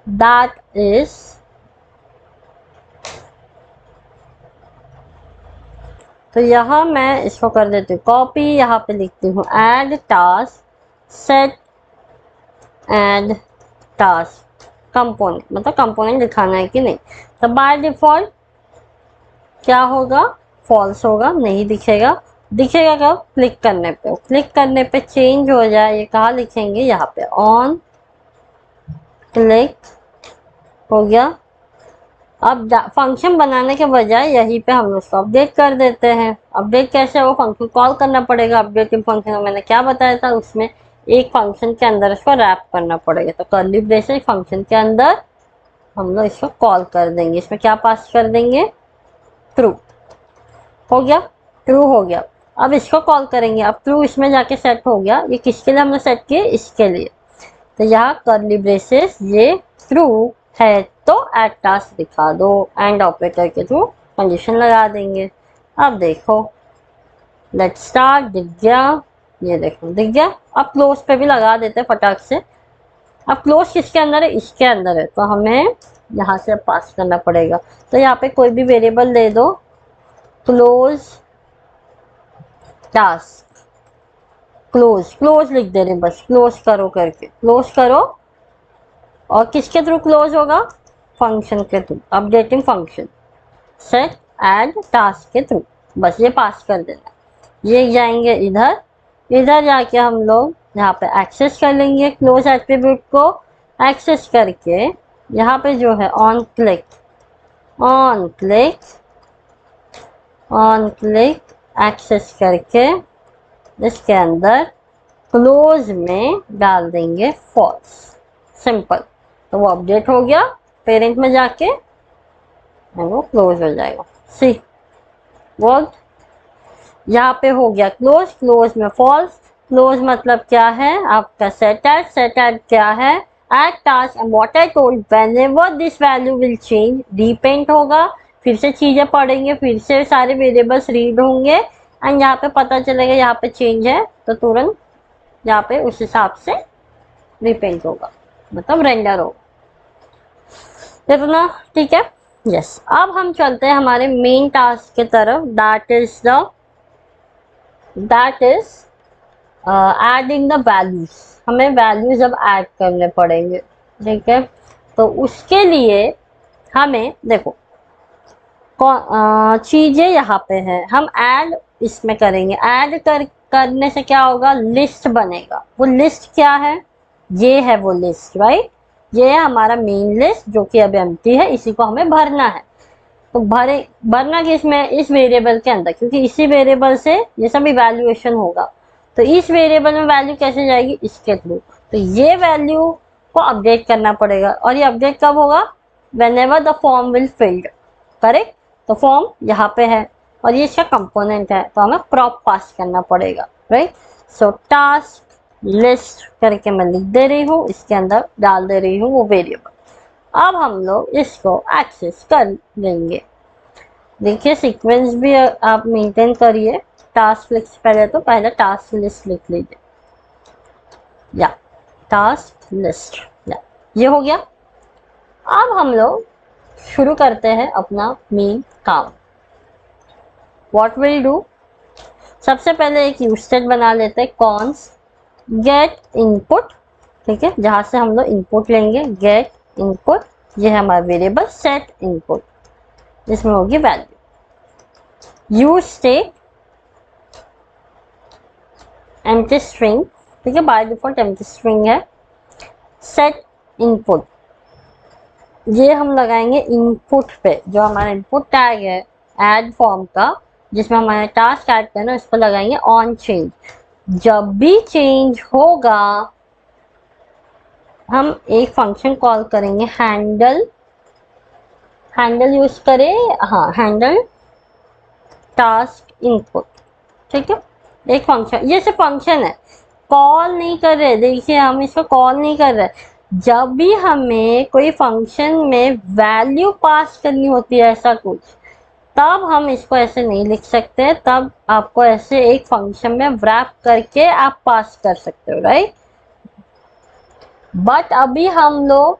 दैट इज तो यहाँ मैं इसको कर देती हूँ कॉपी, यहाँ पे लिखती हूँ add task set and task component, मतलब कंपोनेंट दिखाना है कि नहीं। तो बाय डिफॉल्ट क्या होगा, फॉल्स होगा, नहीं दिखेगा। दिखेगा कब, क्लिक करने पे। क्लिक करने पे चेंज हो जाए, ये कहाँ लिखेंगे, यहाँ पे ऑन क्लिक हो गया। अब फंक्शन बनाने के बजाय यहीं पे हम उसको अपडेट कर देते हैं। अपडेट कैसे, वो फंक्शन कॉल करना पड़ेगा। अपडेटिंग फंक्शन मैंने क्या बताया था, उसमें एक फंक्शन के अंदर इसको रैप करना पड़ेगा। तो कर्ली ब्रेसेस फंक्शन के अंदर हम लोग इसको कॉल कर देंगे। इसमें क्या पास कर देंगे, ट्रू हो गया, ट्रू हो गया। अब इसको कॉल करेंगे, अब ट्रू इसमें जाके सेट हो गया। ये किसके लिए हमने सेट किए, इसके लिए। तो यहाँ कर्ली ब्रेसेस ये ट्रू है तो एड टास्क दिखा दो, एंड ऑपरेटर के थ्रू कंडीशन लगा देंगे। अब देखो, लेट्स स्टार्ट, दिख गया, ये देखो दिख गया। अब क्लोज पे भी लगा देते हैं फटाक से। अब क्लोज किसके अंदर है, इसके अंदर है, तो हमें यहाँ से पास करना पड़ेगा। तो यहाँ पे कोई भी वेरिएबल दे दो, क्लोज टास्क, क्लोज लिख दे रहे, बस क्लोज करो करके, क्लोज करो। और किसके थ्रू क्लोज होगा, फंक्शन के through, updating function set add task के थ्रू, बस ये पास कर देना। ये जाएंगे इधर, इधर जाके हम लोग यहाँ पे एक्सेस कर लेंगे क्लोज एट्रीब्यूट को। एक्सेस करके यहाँ पे जो है ऑन क्लिक एक्सेस करके इसके अंदर क्लोज में डाल देंगे फॉल्स, सिंपल। तो वो अपडेट हो गया पेरेंट में जाके, वो क्लोज हो जाएगा। सी वर्क, यहाँ पे हो गया क्लोज, क्लोज में फॉल्स। क्लोज मतलब क्या है, आपका सेट एड क्या है, add task. And what I told, whenever this value will change, repaint होगा, फिर से चीजें पढ़ेंगे, फिर से सारे वेरिएबल्स रीड होंगे, एंड यहाँ पे पता चलेगा यहाँ पे चेंज है, तो तुरंत यहाँ पे उस हिसाब से रीपेंट होगा, मतलब रेंडर होगा। इतना ठीक है, यस। अब हम चलते हैं हमारे मेन टास्क की तरफ, that is adding the values. हमें वैल्यूज अब ऐड करने पड़ेंगे, ठीक है। तो उसके लिए हमें देखो, चीजें यहाँ पे है, हम ऐड इसमें करेंगे। ऐड करने से क्या होगा, लिस्ट बनेगा। वो लिस्ट क्या है, ये है वो लिस्ट, राइट। ये है हमारा मेन लिस्ट जो कि अब एम्प्टी है, इसी को हमें भरना है। तो भरना किसमें, इस वेरिएबल के अंदर, क्योंकि इसी वेरिएबल से ये सब इवैल्यूएशन होगा। तो इस वेरिएबल में वैल्यू कैसे जाएगी, इसके थ्रू। तो ये वैल्यू को अपडेट करना पड़ेगा, और ये अपडेट कब होगा, whenever the form will field, correct. तो फॉर्म यहाँ पे है और ये इसका कंपोनेंट है, तो हमें प्रॉप पास करना पड़ेगा, राइट। सो टास्क लिस्ट करके मैं लिख दे रही हूँ, इसके अंदर डाल दे रही हूँ वो वेरिएबल। अब हम लोग इसको एक्सेस कर लेंगे। देखिए सीक्वेंस भी आप मेंटेन करिए। टास्क लिस्ट पहले, तो पहले टास्क लिस्ट लिख लीजिए, या टास्क लिस्ट, या ये हो गया। अब हम लोग शुरू करते हैं अपना मेन काम। व्हाट विल डू, सबसे पहले एक यूज स्टेट बना लेते हैं, कॉन्स गेट इनपुट, ठीक है, जहां से हम लोग इनपुट लेंगे। गेट इनपुट, ये है हमारा वेरिएबल सेट इनपुट, जिसमें होगी value. Use state empty string, ठीक है, बाय डिफॉल्ट एम्प्टी स्ट्रिंग है। सेट इनपुट, ये हम लगाएंगे इनपुट पे, जो हमारा इनपुट टैग है ऐड फॉर्म का, जिसमें हमारे टास्क ऐड करना, उस पर लगाएंगे ऑन चेंज। जब भी चेंज होगा हम एक फंक्शन कॉल करेंगे, हैंडल, हैंडल यूज करें, हाँ हैंडल टास्क इनपुट, ठीक है। एक फंक्शन, ये सिर्फ फंक्शन है, कॉल नहीं कर रहे, देखिए हम इसको कॉल नहीं कर रहे। जब भी हमें कोई फंक्शन में वैल्यू पास करनी होती है ऐसा कुछ, तब हम इसको ऐसे नहीं लिख सकते, तब आपको ऐसे एक फंक्शन में व्रैप करके आप पास कर सकते हो, राइट। बट अभी हम लोग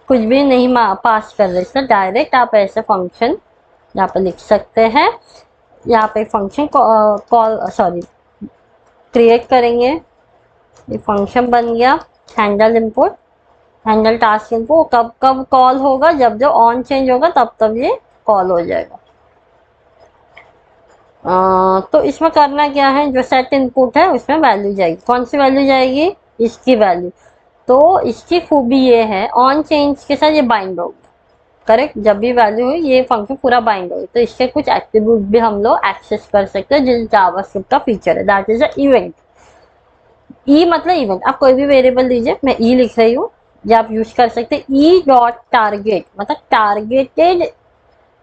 कुछ भी नहीं पास कर रहे, इसमें डायरेक्ट आप ऐसे फंक्शन यहाँ पे लिख सकते हैं। यहाँ पे फंक्शन कॉल सॉरी क्रिएट करेंगे, ये फंक्शन बन गया handle input, handle task input. कब कब कॉल होगा, जब जब ऑन चेंज होगा तब तब ये कॉल हो जाएगा। तो इसमें करना क्या है, जो सेट इनपुट है उसमें वैल्यू जाएगी। कौन सी वैल्यू जाएगी, इसकी वैल्यू। तो इसकी खूबी ये है, ऑन चेंज के साथ ये बाइंड होगी, करेक्ट। जब भी वैल्यू हुई ये फंक्शन पूरा बाइंड होगी। तो इसके कुछ एट्रीब्यूट भी हम लोग एक्सेस कर सकते हैं, जिस जावास्क्रिप्ट का फीचर है, दैट इज अ इवेंट। ई मतलब इवेंट, आप कोई भी वेरिएबल लीजिए, मैं ई लिख रही हूँ, ये आप यूज कर सकते हैं। ई डॉट टारगेट मतलब टारगेटेड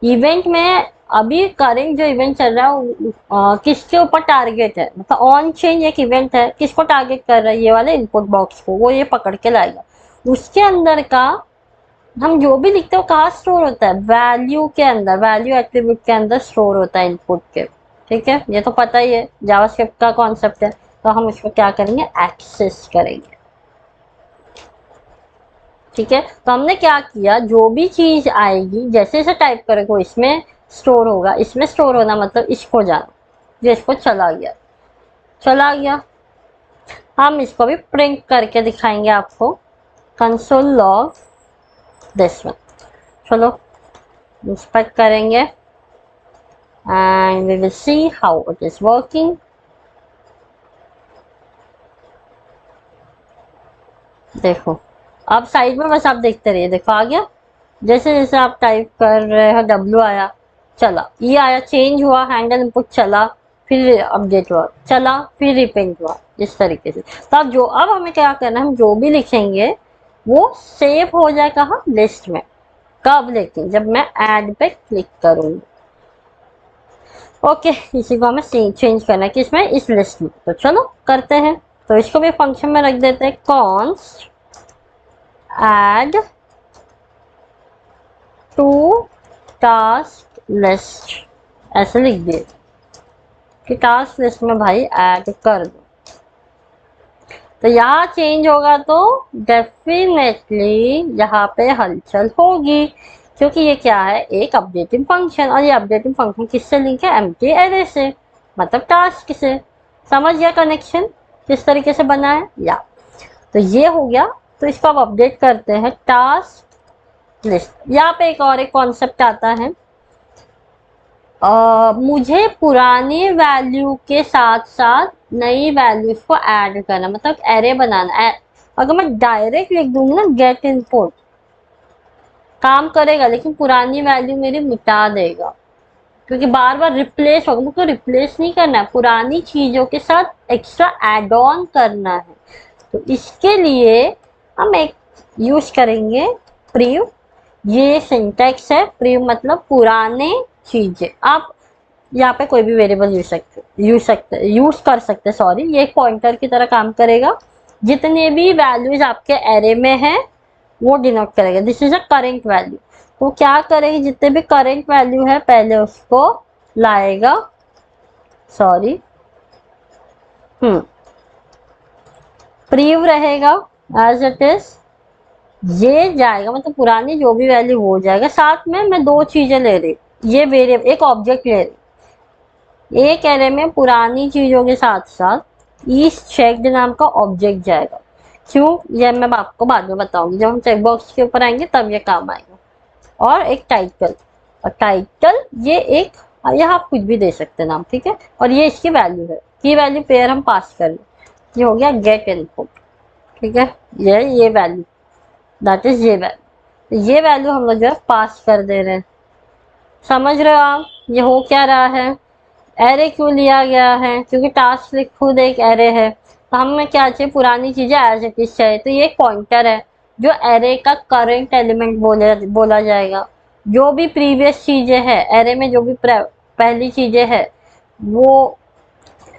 इवेंट में अभी करेंट जो इवेंट चल रहा है किसके ऊपर टारगेट है, मतलब ऑन चेंज एक इवेंट है, किसको टारगेट कर रहा है, ये वाले इनपुट बॉक्स को, वो ये पकड़ के लाएगा। उसके अंदर का हम जो भी लिखते हो कहाँ स्टोर होता है, वैल्यू के अंदर, वैल्यू एट्रीब्यूट के अंदर स्टोर होता है इनपुट के, ठीक है। ये तो पता ही है, जावास्क्रिप्ट का कॉन्सेप्ट है। तो हम इसको क्या करेंगे, एक्सेस करेंगे, ठीक है। तो हमने क्या किया, जो भी चीज आएगी जैसे जैसे टाइप करेंगे इसमें स्टोर होगा। इसमें स्टोर होना मतलब इसको जाना, जो इसको चला गया, चला गया। हम इसको भी प्रिंट करके दिखाएंगे आपको, कंसोल लॉग दिस वन। चलो इंस्पेक्ट करेंगे and we will see how it is working. देखो अब साइड में बस आप देखते रहिए, देखो आ गया। जैसे जैसे आप टाइप कर रहे हो डब्ल्यू आया, चला, ये आया, चेंज हुआ, हैंडल इनपुट चला, फिर अपडेट हुआ, चला, फिर रिपेंट हुआ, इस तरीके से। तो अब हमें क्या करना है, हम जो भी लिखेंगे वो सेव हो जाए कहाँ, लिस्ट में। कब, लेकिन जब मैं ऐड पे क्लिक करूंगी। ओके, इसी को हमें चेंज करना है किसमें, इस लिस्ट में। तो चलो करते हैं। तो इसको भी फंक्शन में रख देते हैं, const add to task list, ऐसे लिख दिए कि टास्क लिस्ट में भाई ऐड कर दो। तो यहाँ चेंज होगा तो डेफिनेटली यहाँ पे हलचल होगी, क्योंकि ये क्या है, एक अपडेटिंग फंक्शन, और ये अपडेटिंग फंक्शन किससे लिंक है, एम्प्टी अरे से, मतलब टास्क से। समझ गया कनेक्शन किस तरीके से बना है, या तो ये हो गया। तो इसको अब अपडेट करते हैं टास्क लिस्ट। यहाँ पे एक और एक कॉन्सेप्ट आता है, मुझे पुरानी वैल्यू के साथ साथ नई वैल्यूज को ऐड करना, मतलब एरे बनाना। अगर मैं डायरेक्ट लिख दूंगी ना गेट इनपुट, काम करेगा लेकिन पुरानी वैल्यू मेरी मिटा देगा, क्योंकि बार बार रिप्लेस होगा। मुझको रिप्लेस नहीं करना है, पुरानी चीजों के साथ एक्स्ट्रा एड ऑन करना है। तो इसके लिए हम एक यूज करेंगे प्रीव। ये सिंटैक्स है, प्रीव मतलब पुराने चीजें। आप यहाँ पे कोई भी वेरिएबल यूज कर सकते, सॉरी। ये एक पॉइंटर की तरह काम करेगा। जितने भी वैल्यूज आपके एरे में है वो डिनोट करेगा। This is a current value. तो क्या करेगी, जितने भी करेंट वैल्यू है पहले उसको लाएगा, सॉरी, प्रीव रहेगा एज इट इज। ये जाएगा मतलब पुरानी जो भी वैल्यू हो जाएगा। साथ में मैं दो चीजें ले रही, ये वेरिएबल एक ऑब्जेक्ट ले रही। एक एरे में पुरानी चीजों के साथ साथ इस चेक्ड नाम का ऑब्जेक्ट जाएगा। क्यों, ये मैं आपको बाद में बताऊंगी। जब हम चेकबॉक्स के ऊपर आएंगे तब ये काम आएगा। और एक टाइटल, और टाइटल ये एक, यह आप कुछ भी दे सकते हैं नाम, ठीक है। और ये इसकी वैल्यू है, की वैल्यू पेयर हम पास कर लें। ये हो गया गेट इनपुट, ठीक है। ये वैल्यू, दैट इज ये वैल्यू। ये वैल्यू हम लोग जो है पास कर दे रहे हैं। समझ रहे हो आप ये हो क्या रहा है। एरे क्यों लिया गया है, क्योंकि टास्क खुद एक एरे है। तो हमें क्या चाहिए, पुरानी चीजें एज इट इज चाहिए। तो ये एक पॉइंटर है जो एरे का करंट एलिमेंट बोला जाएगा। जो भी प्रीवियस चीजें हैं एरे में, जो भी पहली चीजें हैं वो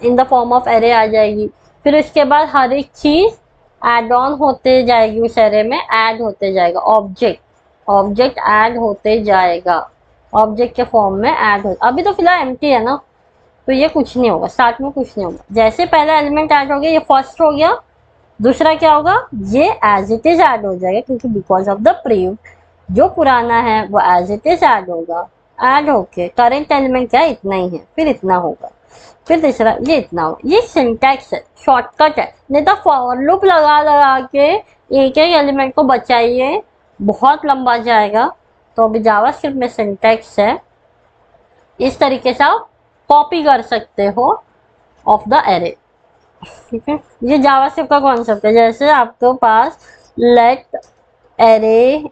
in the form of array आ जाएगी। फिर उसके बाद हर एक चीज एड ऑन होते जाएगी, उस एरे में ऐड होते जाएगा। ऑब्जेक्ट ऑब्जेक्ट ऐड होते जाएगा, ऑब्जेक्ट के फॉर्म में ऐड हो। अभी तो फिलहाल एम्प्टी है ना, तो ये कुछ नहीं होगा, स्टार्ट में कुछ नहीं होगा। जैसे पहला एलिमेंट ऐड हो गया, ये फर्स्ट हो गया। दूसरा क्या होगा, ये एज इट इज ऐड हो जाएगा, क्योंकि बिकॉज ऑफ द प्रीव जो पुराना है वो एज इट इज ऐड होगा। ऐड होके करेंट एलिमेंट क्या है, इतना ही है, फिर इतना होगा, फिर तीसरा ये इतना होगा। ये सिंटैक्स है, शॉर्टकट है। नहीं तो फॉर लूप लगा लगा के एक एक एलिमेंट को बचाइए, बहुत लंबा जाएगा। तो अभी जावास्क्रिप्ट में सिंटैक्स है, इस तरीके से आप कॉपी कर सकते हो ऑफ द एरे, ठीक है। ये जावास्क्रिप्ट का कॉन्सेप्ट है। जैसे आपके पास लेट एरे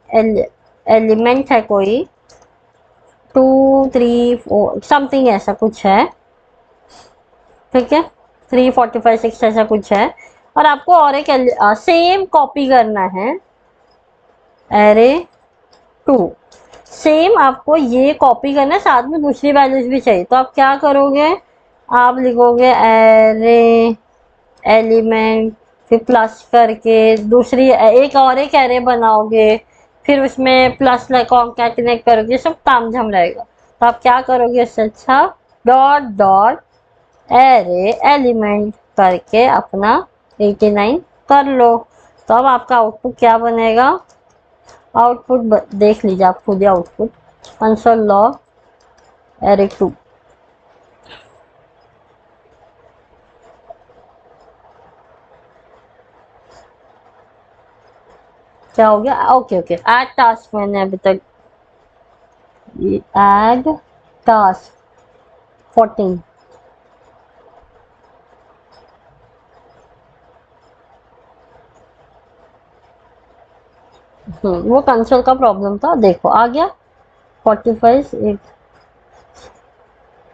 एलिमेंट है कोई 2 3 4 समथिंग ऐसा कुछ है, ठीक है। 3 4 5 6 ऐसा कुछ है। और आपको और एक सेम कॉपी करना है एरे 2। सेम आपको ये कॉपी करना है, साथ में दूसरी वैल्यूज भी चाहिए। तो आप क्या करोगे, आप लिखोगे एरे एलिमेंट, फिर प्लस करके दूसरी एक और एक एरे बनाओगे, फिर उसमें प्लस कॉन्कैटिनेट करोगे, सब तामझाम रहेगा। तो आप क्या करोगे, इससे अच्छा डॉट डॉट एरे एलिमेंट करके अपना 89 कर लो। तो अब आपका आउटपुट क्या बनेगा, आउटपुट देख लीजिए आप खुद ही। आउटपुट कंसोल लॉग एरे 2, क्या हो गया। ओके ओके, ऐड टास्क मैंने अभी तक ऐड टास्क 14। वो कंसोल का प्रॉब्लम था, देखो आ गया 45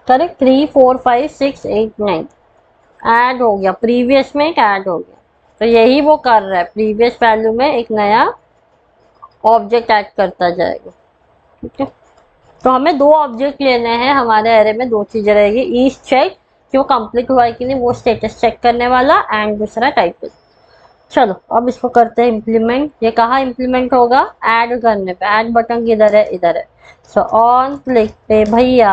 करेक्ट। 3 4 5 6 8 9 ऐड हो गया, प्रीवियस में एक ऐड हो गया। तो यही वो कर रहा है, प्रीवियस वैल्यू में एक नया ऑब्जेक्ट ऐड करता जाएगा, ठीक है। तो हमें दो ऑब्जेक्ट लेने हैं हमारे एरे में, दो चीजें रहेगी। ईच चेक कि वो कंप्लीट हुआ है कि नहीं, वो स्टेटस चेक करने वाला, एंड दूसरा टाइटल। चलो अब इसको करते हैं इम्प्लीमेंट। ये कहाँ इम्प्लीमेंट होगा, ऐड करने पे। ऐड बटन किधर है, इधर है। सो ऑन क्लिक पे भैया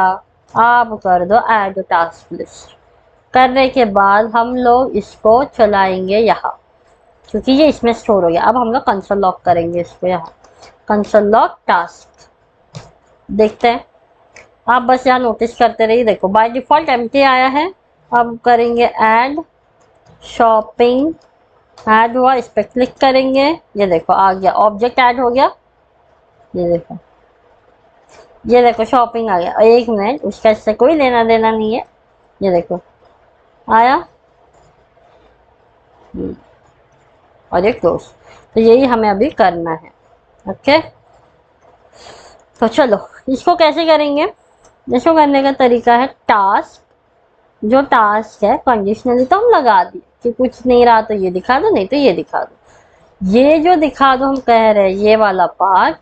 आप कर दो ऐड टास्क लिस्ट। करने के बाद हम लोग इसको चलाएंगे यहाँ, क्योंकि ये इसमें स्टोर हो गया। अब हम लोग कंसोल लॉग करेंगे इसको यहाँ, कंसोल लॉग टास्क। देखते हैं, आप बस यहाँ नोटिस करते रहिए। देखो बाय डिफॉल्ट एम्प्टी आया है। अब करेंगे ऐड शॉपिंग, ऐड हुआ, इस पर क्लिक करेंगे। ये देखो आ गया, ऑब्जेक्ट ऐड हो गया। ये देखो ये देखो शॉपिंग आ गया, 1 मिनट, उसका इससे कोई लेना देना नहीं है। ये देखो आया। हम्म, और ये क्लोज। तो यही हमें अभी करना है। ओके, तो चलो इसको कैसे करेंगे। इसको करने का तरीका है टास्क। जो टास्क है कंडीशनली तो हम लगा दिए कि कुछ नहीं रहा तो ये दिखा दो, नहीं तो ये दिखा दो। ये जो दिखा दो हम कह रहे हैं ये वाला part,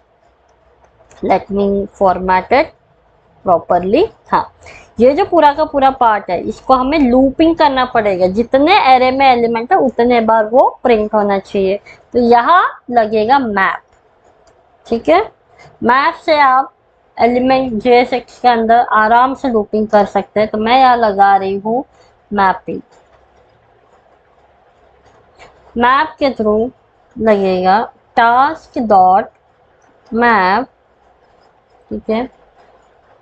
let me format it properly. हाँ, ये जो पूरा का पूरा पार्ट है इसको हमें लूपिंग करना पड़ेगा, जितने एरे में एलिमेंट है उतने बार वो प्रिंट होना चाहिए। तो यहाँ लगेगा मैप। ठीक है, मैप से आप एलिमेंट JSX के अंदर आराम से लूपिंग कर सकते हैं। तो मैं यहाँ लगा रही हूँ मैपिंग। मैप के थ्रू लगेगा टास्क डॉट मैप। ठीक है,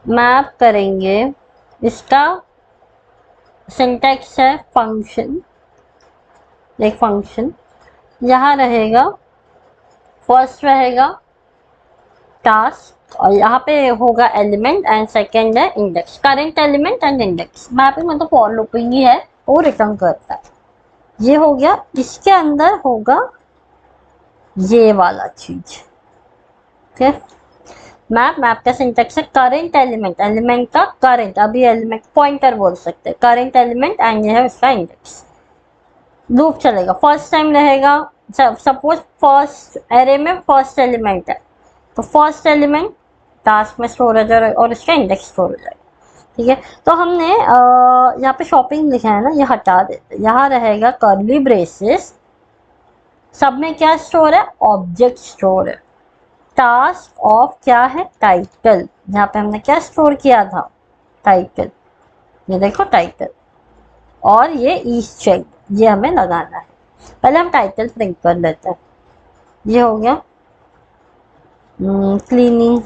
मैप करेंगे, इसका सिंटैक्स है फंक्शन। एक फंक्शन यहाँ रहेगा, फर्स्ट रहेगा टास्क और यहाँ पे होगा एलिमेंट एंड सेकंड है index, current element and index. Mapping मतलब फॉर लूपिंग ही है, वो रिटर्न करता है। ये हो गया, इसके अंदर होगा ये वाला चीज। ठीक है, मैप का सिंटैक्स है करंट एलिमेंट, एलिमेंट का करंट, अभी एलिमेंट पॉइंटर बोल सकते हैं, करंट एलिमेंट एंड ये है उसका इंडेक्स। लूप चलेगा, फर्स्ट टाइम रहेगा। सपोज फर्स्ट एरे में फर्स्ट एलिमेंट है तो फर्स्ट एलिमेंट टास्क में स्टोर हो जाएगा और इसका इंडेक्स स्टोर हो जाएगा। ठीक है, तो हमने यहाँ पे शॉपिंग लिखा है ना, ये हटा देते। यहाँ रहेगा कर्ली ब्रेसेस, सब में क्या स्टोर है, ऑब्जेक्ट स्टोर है। टास्क ऑफ क्या है, टाइटल। यहाँ पे हमने क्या स्टोर किया था, टाइटल। ये देखो टाइटल, और ये इज चेक, ये हमें लगाना है। पहले हम टाइटल प्रिंट कर लेते हैं। ये हो गया क्लीनिंग।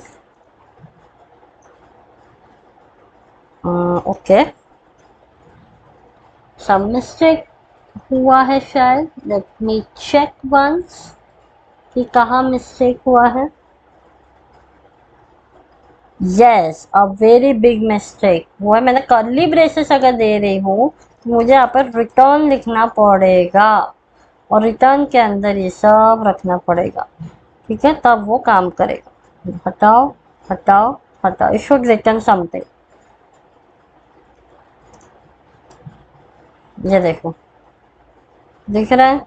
ओके, सब मिस्टेक हुआ है शायद, लेट मी चेक वंस कि कहाँ मिस्टेक हुआ है। Yes, a very big mistake हुआ है। मैंने कर्ली ब्रेसेस अगर दे रही हूँ तो मुझे यहाँ पर रिटर्न लिखना पड़ेगा और रिटर्न के अंदर ये सब रखना पड़ेगा। ठीक है, तब वो काम करेगा। हटाओ हटाओ हटाओ, इट शुड रिटर्न समथिंग। ये देखो दिख रहा है,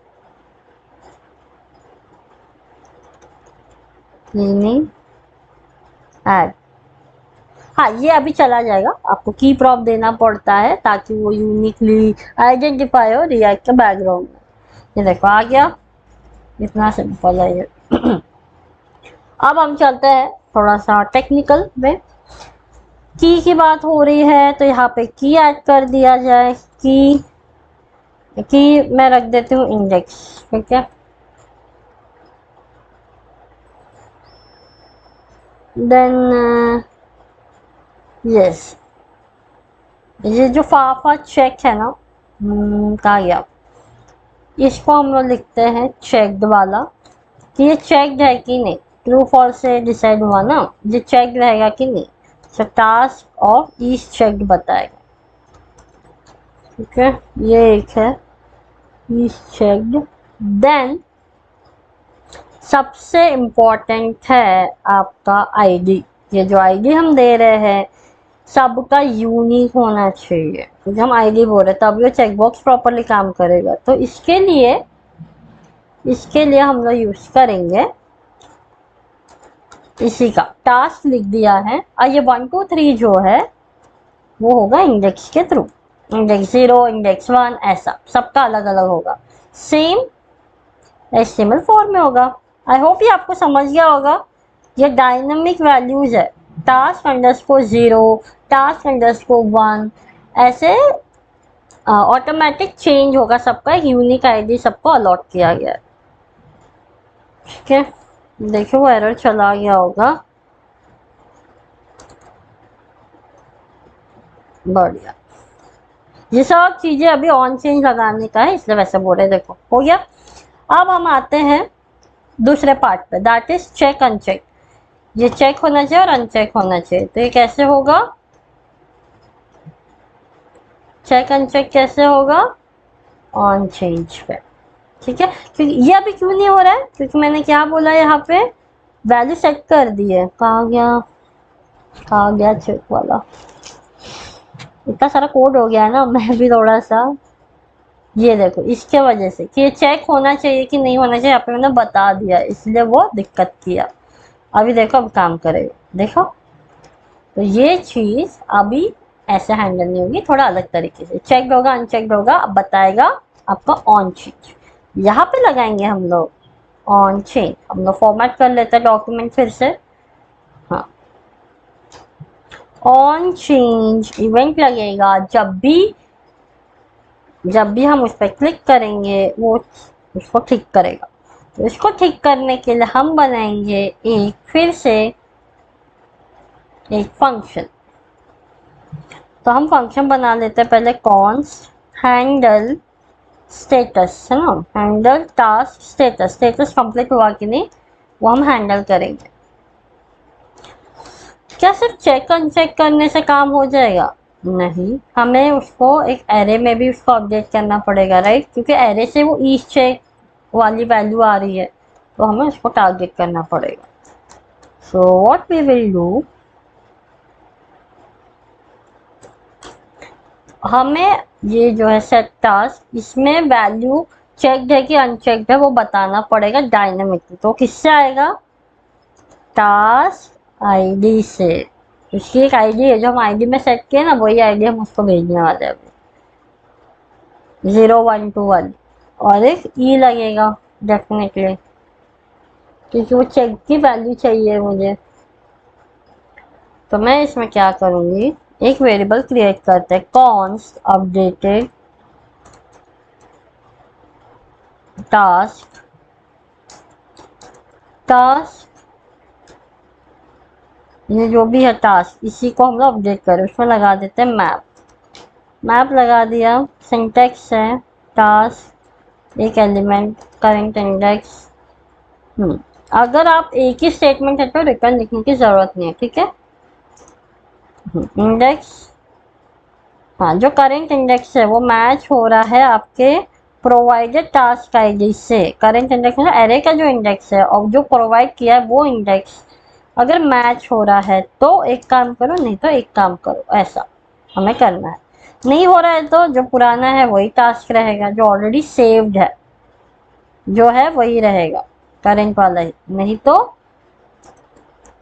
क्लीनिंग ऐड। हाँ, ये अभी चला जाएगा। आपको की प्रॉप देना पड़ता है ताकि वो यूनिकली आइडेंटिफाई हो रिएक्ट के बैकग्राउंड में। ये देखो आ गया, इतना सिंपल है ये। अब हम चलते हैं थोड़ा सा टेक्निकल में। की बात हो रही है तो यहाँ पे की ऐड कर दिया जाए। की मैं रख देती हूँ इंडेक्स। ठीक है, देन यस, ये जो फाफा चेक है ना, कहा गया, इसको हम लोग लिखते हैं चेक्ड वाला कि ये चेक्ड है कि नहीं। ट्रू फॉल्स से डिसाइड हुआ ना, ये चेक्ड रहेगा कि नहीं। तो टास्क ऑफ इज चेक्ड बताएगा। ठीक है, ये एक है इज चेक्ड। देन सबसे इम्पोर्टेंट है आपका आईडी। ये जो आईडी हम दे रहे हैं सबका यूनिक होना चाहिए, क्योंकि हम आईडी बोल रहे हैं तब ये चेकबॉक्स प्रॉपरली काम करेगा। तो इसके लिए हम लोग यूज करेंगे इसी का। टास्क लिख दिया है और ये 1 2 3 जो है वो होगा इंडेक्स के थ्रू। इंडेक्स 0, इंडेक्स 1, ऐसा सबका अलग अलग होगा, सेम HTML फॉर्म में होगा। आई होप ये आपको समझ गया होगा। ये डायनामिक वैल्यूज है, टास्क अंडरस्कोर 0, टास्क अंडरस्कोर 1, ऐसे ऑटोमेटिक चेंज होगा सबका। एक यूनिक आईडी सबको अलॉट किया गया है। ठीक है, देखो वो एरर चला गया होगा। बढ़िया, ये सब चीजें अभी ऑन चेंज लगाने का है इसलिए वैसे बोल रहे। देखो हो गया। अब हम आते हैं दूसरे पार्ट पे, दैट इज चेक अनचेक। ये चेक होना चाहिए और अनचेक होना चाहिए। तो ये कैसे होगा, चेक अनचेक कैसे होगा, ऑन चेंज पे। ठीक है, क्योंकि ये अभी क्यों नहीं हो रहा है, क्योंकि मैंने क्या बोला यहाँ पे, वैल्यू सेट कर दी है। कहाँ गया चेक वाला, इतना सारा कोड हो गया है ना, मैं भी थोड़ा सा, ये देखो इसके वजह से कि ये चेक होना चाहिए कि नहीं होना चाहिए, यहाँ पे मैंने बता दिया, इसलिए वो दिक्कत किया। अभी देखो अब काम करेगा, देखो। तो ये चीज अभी ऐसे हैंडल नहीं होगी, थोड़ा अलग तरीके से चेक होगा, अनचेक होगा, अब बताएगा आपका ऑन चेंज। यहाँ पे लगाएंगे हम लोग ऑन चेंज। हम लोग फॉर्मेट कर लेते हैं डॉक्यूमेंट फिर से। हाँ, ऑन चेंज इवेंट लगेगा जब भी हम उस पर क्लिक करेंगे वो उसको ठीक करेगा। तो इसको ठीक करने के लिए हम बनाएंगे एक फिर से एक फंक्शन। तो हम फंक्शन बना लेते हैं पहले, कॉन्स्ट हैंडल स्टेटस, है ना, handle task status. Status complete हुआ कि नहीं वो हम हैंडल करेंगे। क्या सिर्फ चेक अनचेक करने से काम हो जाएगा? नहीं, हमें उसको एक एरे में भी उसको अपडेट करना पड़ेगा, राइट, क्योंकि एरे से वो ईच चेक वाली वैल्यू आ रही है, तो हमें उसको टारगेट करना पड़ेगा। So what we will do, हमें ये जो है सेट टास्क, इसमें वैल्यू चेक्ड है कि अनचेक्ड है वो बताना पड़ेगा डायनेमिकली। तो किससे आएगा, टास्क आईडी से। उसकी एक आईडी है जो हम आईडी में सेट किए ना, वही आईडी हम उसको भेजने वाले हैं अभी, 0121। और एक ई लगेगा डेफिनेटली, क्योंकि वो चेक की वैल्यू चाहिए मुझे। तो मैं इसमें क्या करूंगी, एक वेरिएबल क्रिएट करते हैं, कॉन्स्ट अपडेटेड टास्क टास्क ये जो भी है टास्क, इसी को हम लोग अपडेट करें। उसमें लगा देते हैं मैप लगा दिया। सिंटेक्स है टास्क एक एलिमेंट करेंट इंडेक्स। अगर आप एक ही स्टेटमेंट है तो रिटर्न लिखने की जरूरत नहीं है, ठीक है। इंडेक्स, हाँ, जो करेंट इंडेक्स है वो मैच हो रहा है आपके प्रोवाइडेड टास्क आईडी से। करेंट इंडेक्स मतलब एरे का जो इंडेक्स है और जो प्रोवाइड किया है वो इंडेक्स अगर मैच हो रहा है तो एक काम करो, नहीं तो एक काम करो, ऐसा हमें करना है। नहीं हो रहा है तो जो पुराना है वही टास्क रहेगा, जो ऑलरेडी सेव्ड है जो है वही रहेगा, करेंट वाला ही। नहीं तो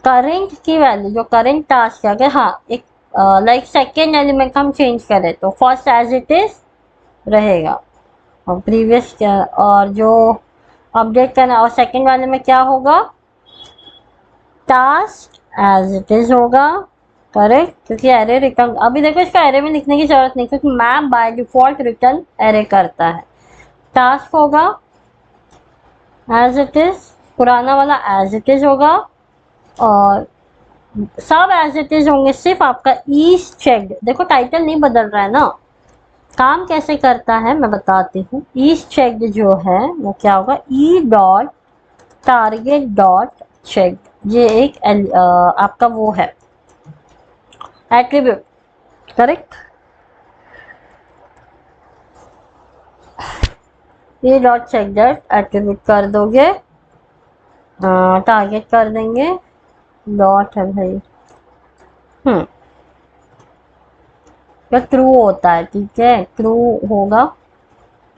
करेंट की वैल्यू जो करेंट टास्क है, अगर हाँ एक लाइक सेकेंड एलिमेंट हम चेंज करें तो फर्स्ट एज इट इज रहेगा और प्रीवियस और जो अपडेट करना, और सेकेंड वाले में क्या होगा, टास्क एज इट इज होगा। करेक्ट, क्योंकि एरे रिटर्न, अभी देखो इसका एरे में लिखने की जरूरत नहीं क्योंकि map by default return array करता है। टास्क होगा एज इट इज, पुराना वाला एज इट इज होगा, और सब एज इट इज होंगे, सिर्फ आपका ईज चेक्ड, देखो टाइटल नहीं बदल रहा है ना। काम कैसे करता है मैं बताती हूँ। ईज चेक्ड जो है वो क्या होगा, e dot target dot check, ये एक आपका वो है एट्रीब्यूट, करेक्ट। ये डॉट चेक डॉट एट्रीब्यूट कर दोगे, टारगेट कर देंगे, डॉट है भाई, तो ट्रू होता है, ठीक है, ट्रू होगा,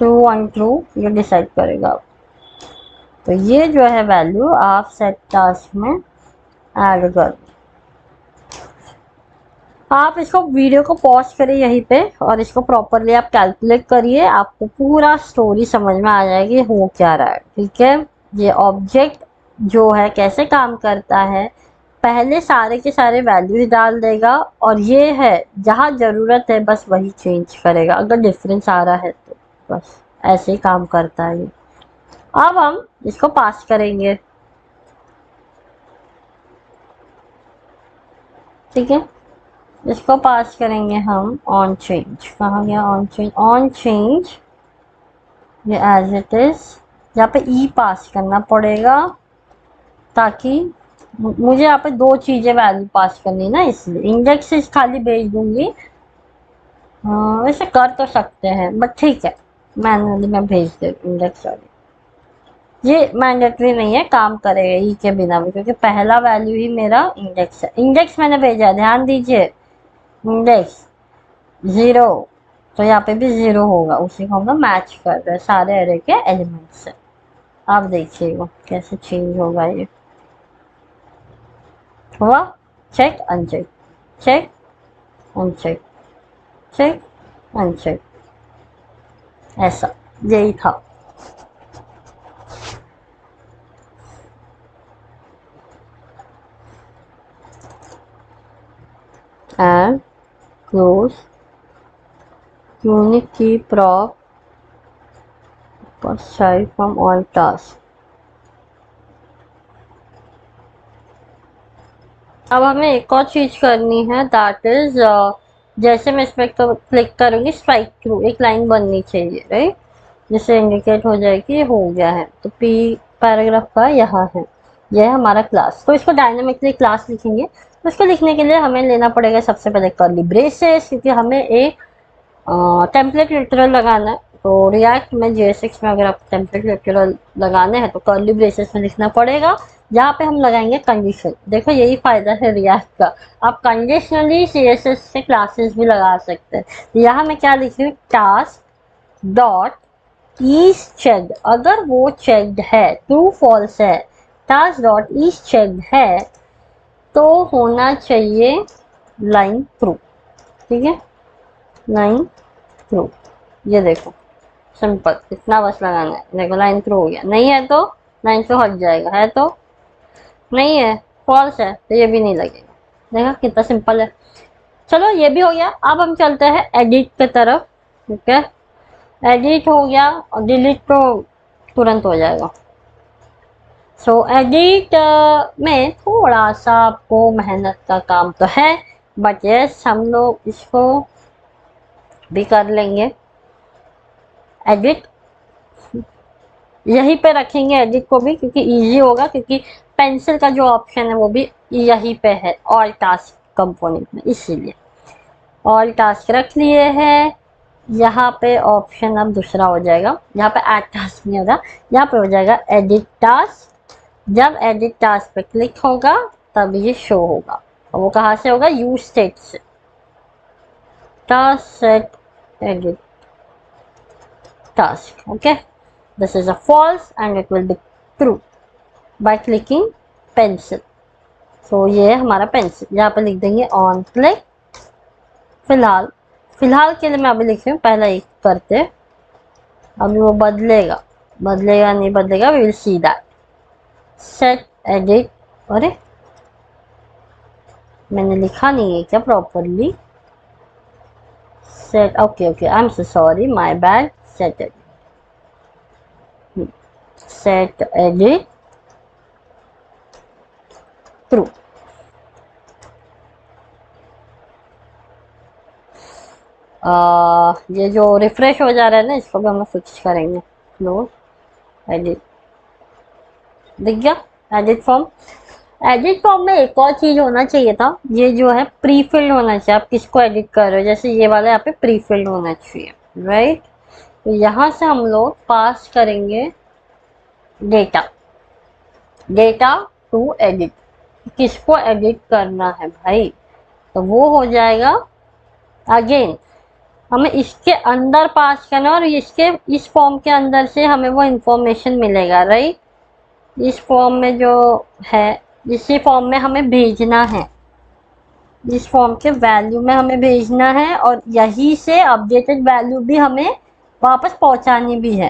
ट्रू अनट्रू ये डिसाइड करेगा। तो ये जो है वैल्यू आप सेट टास्क में ऐड कर, आप इसको वीडियो को पॉज करिए यहीं पे और इसको प्रॉपरली आप कैलकुलेट करिए, आपको पूरा स्टोरी समझ में आ जाएगी हो क्या रहा है, ठीक है। ये ऑब्जेक्ट जो है कैसे काम करता है, पहले सारे के सारे वैल्यूज डाल देगा और ये है जहाँ जरूरत है बस वही चेंज करेगा, अगर डिफरेंस आ रहा है तो बस ऐसे ही काम करता है ये। अब हम इसको पास करेंगे, ठीक है, इसको पास करेंगे हम ऑन चेंज। कहाँ गया ऑन चेंज, ऑन चेंज ये एज इट इज, यहाँ पे ई पास करना पड़ेगा ताकि मुझे यहाँ पे दो चीजें वैल्यू पास करनी ना, इसलिए इंडेक्स से खाली भेज दूंगी। हाँ वैसे कर तो सकते हैं बट ठीक है, मैनुअली मैं भेज दे इंडेक्स वाली। ये मैंडेटरी नहीं है, काम करेगा ई के बिना भी, क्योंकि पहला वैल्यू ही मेरा इंडेक्स है। इंडेक्स मैंने भेजा है, ध्यान दीजिए। इंडेक्स 0, तो यहाँ पे भी 0 होगा, उसी को हम लोग मैच कर रहे हैं सारे एरे के एलिमेंट से। आप देखिएगा कैसे चेंज होगा ये। हुआ check uncheck, check uncheck, check uncheck, ऐसा यही था। एंड क्लोज यूनिक की prop side from all task. अब हमें एक और चीज करनी है, दैट इज जैसे मैं इस पर क्लिक करूंगी स्ट्राइक थ्रू एक लाइन बननी चाहिए, राइट, जिससे इंडिकेट हो जाए कि हो गया है। तो पी पैराग्राफ का यहाँ है, यह है हमारा क्लास। तो इसको डायनामिकली क्लास लिखेंगे। तो इसको लिखने के लिए हमें लेना पड़ेगा सबसे पहले कर्ली ब्रेसेस, क्योंकि हमें एक टेम्पलेट लिटरल लगाना है। तो रिएक्ट में JS6 में अगर आप टेम्पलेट लिटरल लगाने हैं तो कर्ली ब्रेसेस में लिखना पड़ेगा, जहाँ पे हम लगाएंगे कंडीशन। देखो यही फायदा है रिएक्ट का, आप कंडीशनली CSS से क्लासेस भी लगा सकते हैं। यहाँ मैं क्या लिख रही हूँ, टास्क डॉट इज चेक्ड, अगर वो चेक्ड है, ट्रू फॉल्स है, टास्क डॉट इज चेक्ड है, तो होना चाहिए लाइन थ्रू। ठीक है, लाइन थ्रू, ये देखो सिंपल, इतना बस लगाना है। देखो लाइन थ्रू हो गया, नहीं है तो लाइन से हट जाएगा, है तो नहीं है, फॉल्स है तो ये भी नहीं लगेगा। देखा कितना सिंपल है। चलो ये भी हो गया, अब हम चलते हैं एडिट की तरफ। ठीक है, एडिट हो गया और डिलीट तो तुरंत हो जाएगा। सो एडिट में थोड़ा सा आपको मेहनत का काम तो है, बट यस हम लोग इसको भी कर लेंगे। एडिट यहीं पे रखेंगे, एडिट को भी, क्योंकि इजी होगा, क्योंकि पेंसिल का जो ऑप्शन है वो भी यहीं पे है ऑल टास्क कंपोनेंट में, इसीलिए ऑल टास्क रख लिए हैं। यहाँ पे ऑप्शन अब दूसरा हो जाएगा, यहाँ पे ऐड टास्क नहीं होगा, यहाँ पे हो जाएगा एडिट टास्क। जब एडिट टास्क पे क्लिक होगा तब ये शो होगा, और वो कहाँ से होगा, यूज स्टेट से। Task set edit task. Okay, this is a false and it will be true by clicking pencil. So ये है हमारा पेंसिल, यहाँ पे लिख देंगे ऑन क्लिक। फिलहाल फिलहाल के लिए मैं अभी लिख रही हूँ, पहला एक करते, अभी वो बदलेगा, बदलेगा नहीं बदलेगा, we will see that. Set edit, अरे मैंने लिखा नहीं है क्या properly, set, okay okay, I am so sorry, my bad. Set edit, set edit true. ये जो रिफ्रेश हो जा रहा है ना, इसको भी हम फिक्स करेंगे। क्लोज एडिट, दिख गया एडिट फॉर्म। एडिट फॉर्म में एक और चीज होना चाहिए था, ये जो है प्री फिल्ड होना चाहिए। आप किसको एडिट कर रहे हो, जैसे ये वाला यहाँ पे प्री फिल्ड होना चाहिए, राइट। तो यहाँ से हम लोग पास करेंगे डेटा, डेटा टू एडिट, किसको एडिट करना है भाई, तो वो हो जाएगा अगेन हमें इसके अंदर पास करना, और इसके इस फॉर्म के अंदर से हमें वो इंफॉर्मेशन मिलेगा, राइट। इस फॉर्म में जो है, इसी फॉर्म में हमें भेजना है, इस फॉर्म के वैल्यू में हमें भेजना है, और यही से अपडेटेड वैल्यू भी हमें वापस पहुंचानी भी है।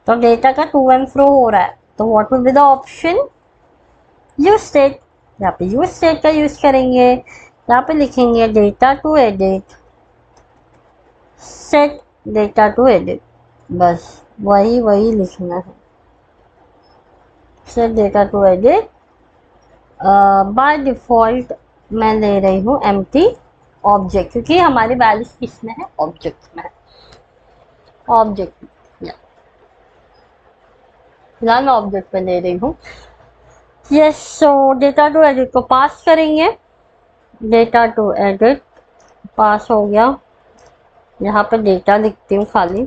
तो डेटा का टू एंड फ्रो हो रहा है, तो what will be the option, use state. यहाँ पे यूज स्टेट का यूज करेंगे, यहाँ पे लिखेंगे data to edit, set data to edit, बस वही वही लिखना है। Set data to edit, by default मैं ले रही हूँ एम्प्टी ऑब्जेक्ट, क्योंकि हमारी वैल्यूज किसमें है, ऑब्जेक्ट में है, ऑब्जेक्ट। फिलहाल मैं ऑब्जेक्ट पे ले रही हूँ। Yes, so data to edit को पास करेंगे। डेटा टू एडिट पास हो गया। यहाँ पे डेटा लिखती हूँ खाली।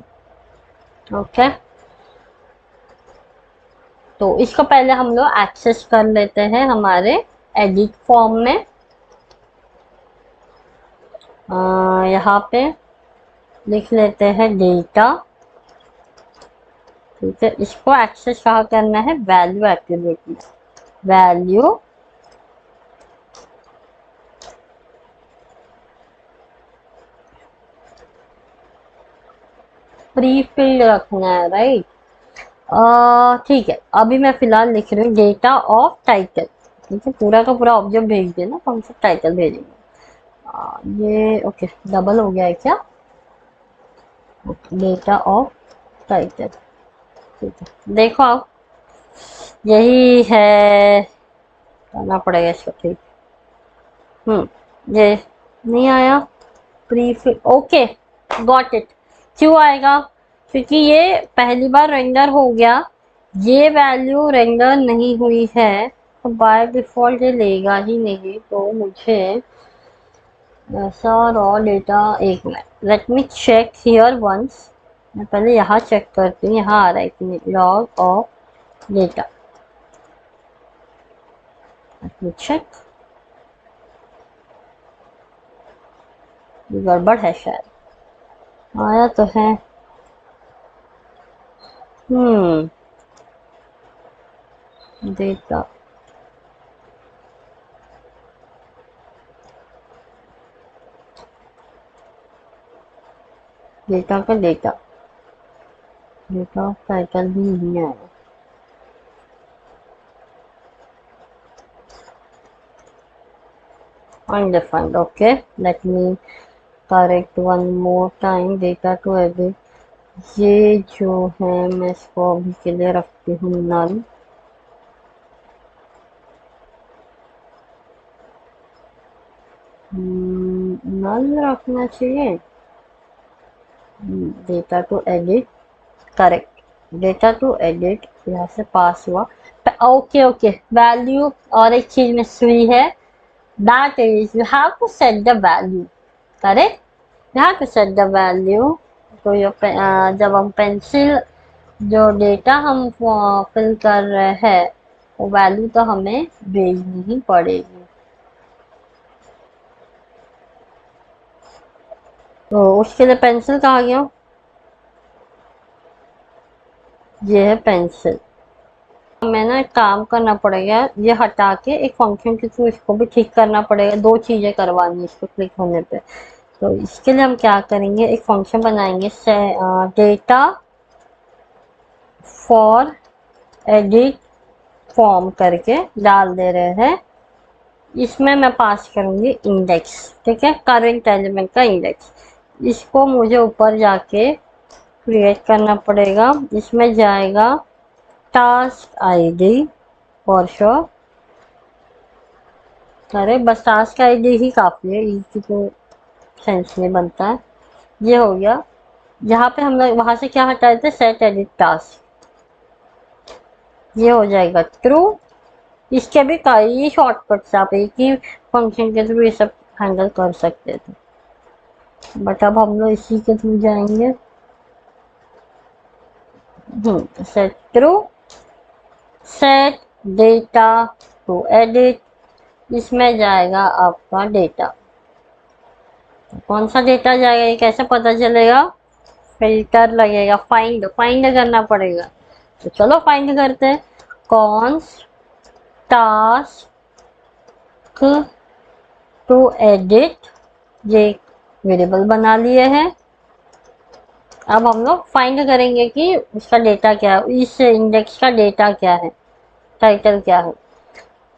ओके, तो इसको पहले हम लोग एक्सेस कर लेते हैं हमारे एडिट फॉर्म में। यहाँ पे लिख लेते हैं डेटा। ठीक है, इसको एक्सेस कहाँ करना है, वैल्यू एट्रीब्यूट में। वैल्यू प्री फील्ड रखना है, राइट। ठीक है, अभी मैं फिलहाल लिख रही हूँ डेटा ऑफ टाइटल। ठीक है, पूरा का पूरा ऑब्जेक्ट भेज देना, तो हम सब टाइटल भेजेंगे। ये ओके, डबल हो गया है क्या? Data of title. ठीक है, देखो आप, यही है, करना पड़ेगा इसको। ठीक, ये नहीं आया pre fill. Okay, got it. क्यों आएगा? क्योंकि ये पहली बार रेंडर हो गया, ये वैल्यू रेंडर नहीं हुई है, तो बाय डिफॉल्ट ये लेगा ही नहीं। तो मुझे ऐसा रॉ डेटा, एक minute, let me check here once. मैं पहले यहाँ चेक करती हूँ, यहाँ आ रहा है कि नहीं, log of data. Let me check, गड़बड़ है शायद। आया तो है। डेटा, डेटा का डेटा, डेटा टाइटल भी नहीं आया। Undefined, okay, let me correct one more time, data to edit। ये जो है मैं इसको अभी के लिए रखती हूँ नल। नल रखना चाहिए। Data to edit, correct, data to edit यहाँ से पास हुआ। ओके ओके, वैल्यू और एक चीज मिस हुई है, that is you have to set the value. Correct, you have to set the value. तो ये जब हम पेंसिल जो डेटा हम फिल कर रहे हैं, वो वैल्यू तो हमें भेजनी ही पड़ेगी। तो उसके लिए पेंसिल कहाँ गया? ये है पेंसिल। हमें ना एक काम करना पड़ेगा, ये हटा के एक फंक्शन के थ्रू इसको भी ठीक करना पड़ेगा। दो चीजें करवानी है इसको क्लिक होने पे। तो इसके लिए हम क्या करेंगे, एक फंक्शन बनाएंगे, डेटा फॉर एडिट फॉर्म करके डाल दे रहे हैं। इसमें मैं पास करूंगी इंडेक्स। ठीक है, करंट एलिमेंट का इंडेक्स। इसको मुझे ऊपर जाके क्रिएट करना पड़ेगा। इसमें जाएगा टास्क आईडी फॉर श्योर। अरे बस टास्क आईडी ही काफी है, इसकी तो सेंस नहीं बनता है। ये हो गया। यहाँ पे हम लोग वहां से क्या हटाए थे, सेट एडिट टास्क। ये हो जाएगा ट्रू। इसके भी कई शॉर्टकट्स, आप एक ही फंक्शन के थ्रू ये सब हैंडल कर सकते थे, बट अब हम लोग इसी के थ्रू जाएंगे। Set true, set data to edit. इसमें जाएगा आपका डेटा। कौन सा डेटा जाएगा, ये कैसे पता चलेगा? फिल्टर लगेगा, फाइंड फाइंड करना पड़ेगा। तो चलो फाइंड करते हैं। कॉन्स टास्क टू एडिट, ये वेरिएबल बना लिए हैं। अब हम लोग फाइंड करेंगे कि उसका डेटा क्या है, इस इंडेक्स का डेटा क्या है, टाइटल क्या है।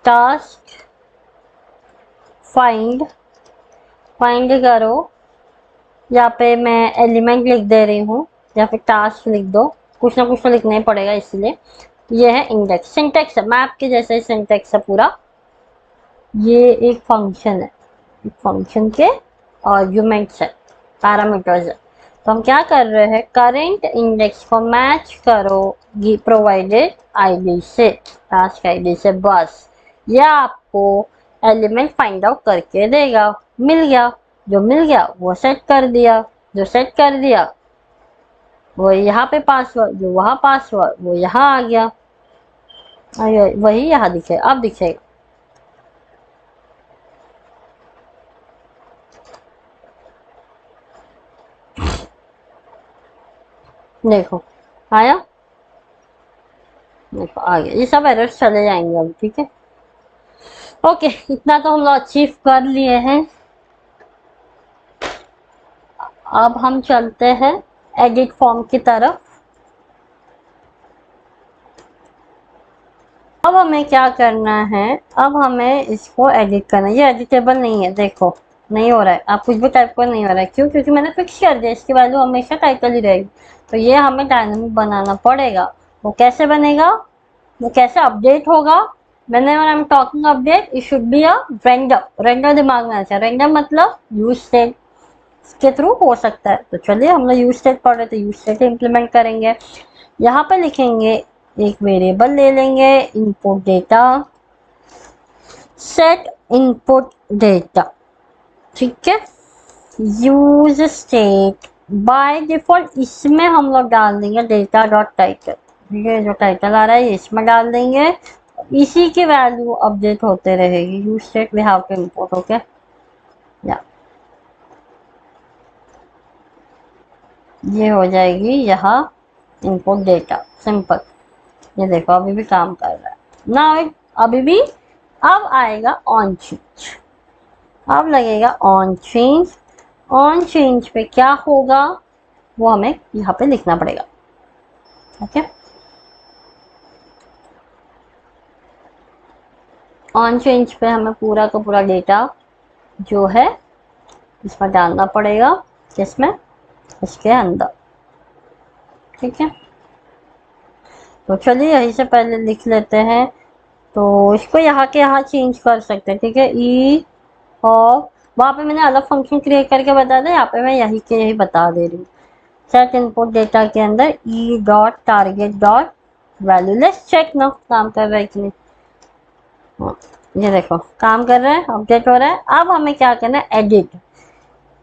टास्क फाइंड, फाइंड करो। यहाँ पे मैं एलिमेंट लिख दे रही हूँ, या फिर टास्क लिख दो, कुछ ना कुछ तो लिखना ही पड़ेगा। इसलिए ये है इंडेक्स। सिंटेक्स है मैप के जैसे ही सिंटेक्स है पूरा। ये एक फंक्शन है, एक फंक्शन के आर्ग्यूमेंट्स है, पैरामीटर्स है। तो हम क्या कर रहे हैं, करंट इंडेक्स को मैच करो प्रोवाइडेड आईडी से, टास्क आईडी से, बस ये आपको एलिमेंट फाइंड आउट करके देगा। मिल गया, जो मिल गया वो सेट कर दिया, जो सेट कर दिया वो यहाँ पे पासवर्ड, जो वहाँ पासवर्ड वो यहाँ आ गया, वही यहाँ दिखे, अब दिखेगा। देखो आया, देखो आ गया, ये सब एरर्स चले जाएंगे अब, ठीक है। ओके, इतना तो हम लोग अचीव कर लिए हैं। अब हम चलते हैं एडिट फॉर्म की तरफ। अब हमें क्या करना है, अब हमें इसको एडिट करना है। ये एडिटेबल नहीं है, देखो नहीं हो रहा है, आप कुछ भी टाइप कर नहीं हो रहा है, क्यों? क्योंकि मैंने फिक्स कर दिया, इसकी वैल्यू हमेशा टाइटल ही रहेगी। तो ये हमें डायनामिक बनाना पड़ेगा। वो कैसे बनेगा, वो कैसे अपडेट होगा? मैंने I am talking update, it should be a render. Render दिमाग में आता है, रेंडर मतलब यूज स्टेट के थ्रू हो सकता है। तो चलिए, हम लोग यूज स्टेट पढ़ रहे थे, यूज स्टेट इंप्लीमेंट करेंगे। यहाँ पे लिखेंगे, एक वेरिएबल ले लेंगे, input data, set input data, ठीक है। यूज स्टेट बाय डिफॉल्ट इसमें हम लोग डाल देंगे डेटा डॉट टाइटल, ठीक है। जो टाइटल आ रहा है इसमें डाल देंगे, इसी की वैल्यू अपडेट होते रहेगी। Use state we have to import, okay. या ये हो जाएगी यहाँ इनपुट डेटा, सिंपल। ये देखो अभी भी काम कर रहा है ना, अभी भी। अब आएगा ऑन चेंज, अब लगेगा ऑन चेंज। ऑन चेंज पे क्या होगा वो हमें यहाँ पे लिखना पड़ेगा, ओके। ऑन चेंज पे हमें पूरा का पूरा डेटा जो है इसमें डालना पड़ेगा, किसमें, इसके अंदर, ठीक है। तो चलिए यहीं से पहले लिख लेते हैं। तो इसको यहाँ के यहाँ चेंज कर सकते हैं, ठीक है। ई और वहाँ पे मैंने अलग फंक्शन क्रिएट करके बता दिया, यहाँ पे मैं यही के यही बता दे रही हूँ। सेट इनपुट डेटा के अंदर e dot target dot value, let's check ना काम कर रहा है कि नहीं। ये देखो काम कर रहा है, अपडेट हो रहा है। अब हमें क्या करना है, एडिट।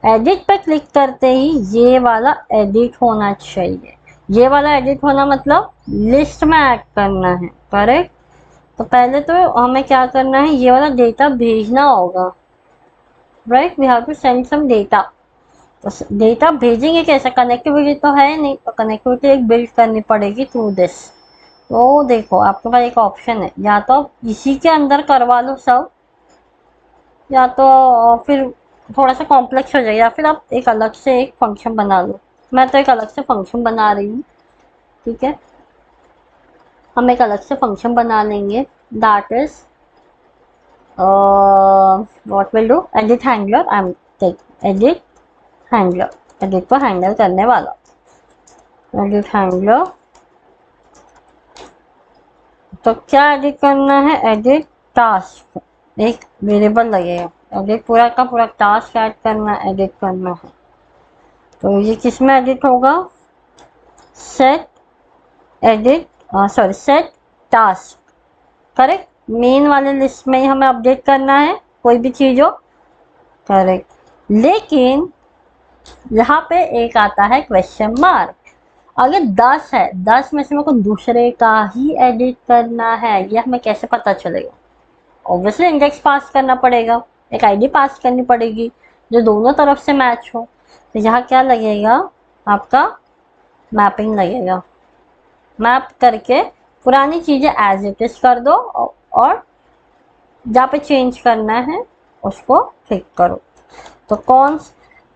एडिट पे क्लिक करते ही ये वाला एडिट होना चाहिए। ये वाला एडिट होना मतलब लिस्ट में ऐड करना है, करेक्ट। तो पहले तो हमें क्या करना है, ये वाला डेटा भेजना होगा, right. We have to send some data. तो डेटा भेजेंगे कैसे, कनेक्टिविटी तो है नहीं, तो कनेक्टिविटी एक बिल्ड करनी पड़ेगी थ्रू दिस। तो देखो आपके पास एक ऑप्शन है, या तो इसी के अंदर करवा लो सब, या तो फिर थोड़ा सा कॉम्प्लेक्स हो जाएगा, या फिर आप एक अलग से एक फंक्शन बना लो। मैं तो एक अलग से फंक्शन बना रही हूँ, ठीक है। हम एक अलग से फंक्शन बना लेंगे, that is what will do, edit handler. I am take edit handler, edit को हैंडल करने वाला एडिट हैंडलर। तो क्या एडिट करना है, एडिट टास्क, एक वेरिएबल लगेगा, एडिट पूरा का पूरा टास्क ऐड करना, एडिट करना है। तो ये किस में एडिट होगा, set edit, sorry set task, correct. Main वाले लिस्ट में ही हमें अपडेट करना है, कोई भी चीज हो, करेक्ट। लेकिन यहाँ पे एक आता है क्वेश्चन मार्क। अगर 10 है, 10 में से मेरे को दूसरे का ही एडिट करना है, ये हमें कैसे पता चलेगा? ऑब्वियसली इंडेक्स पास करना पड़ेगा, एक आईडी पास करनी पड़ेगी जो दोनों तरफ से मैच हो। तो यहाँ क्या लगेगा, आपका मैपिंग लगेगा। मैप करके पुरानी चीजें एज इट इज कर दो, और जहाँ पे चेंज करना है उसको क्लिक करो। तो कौन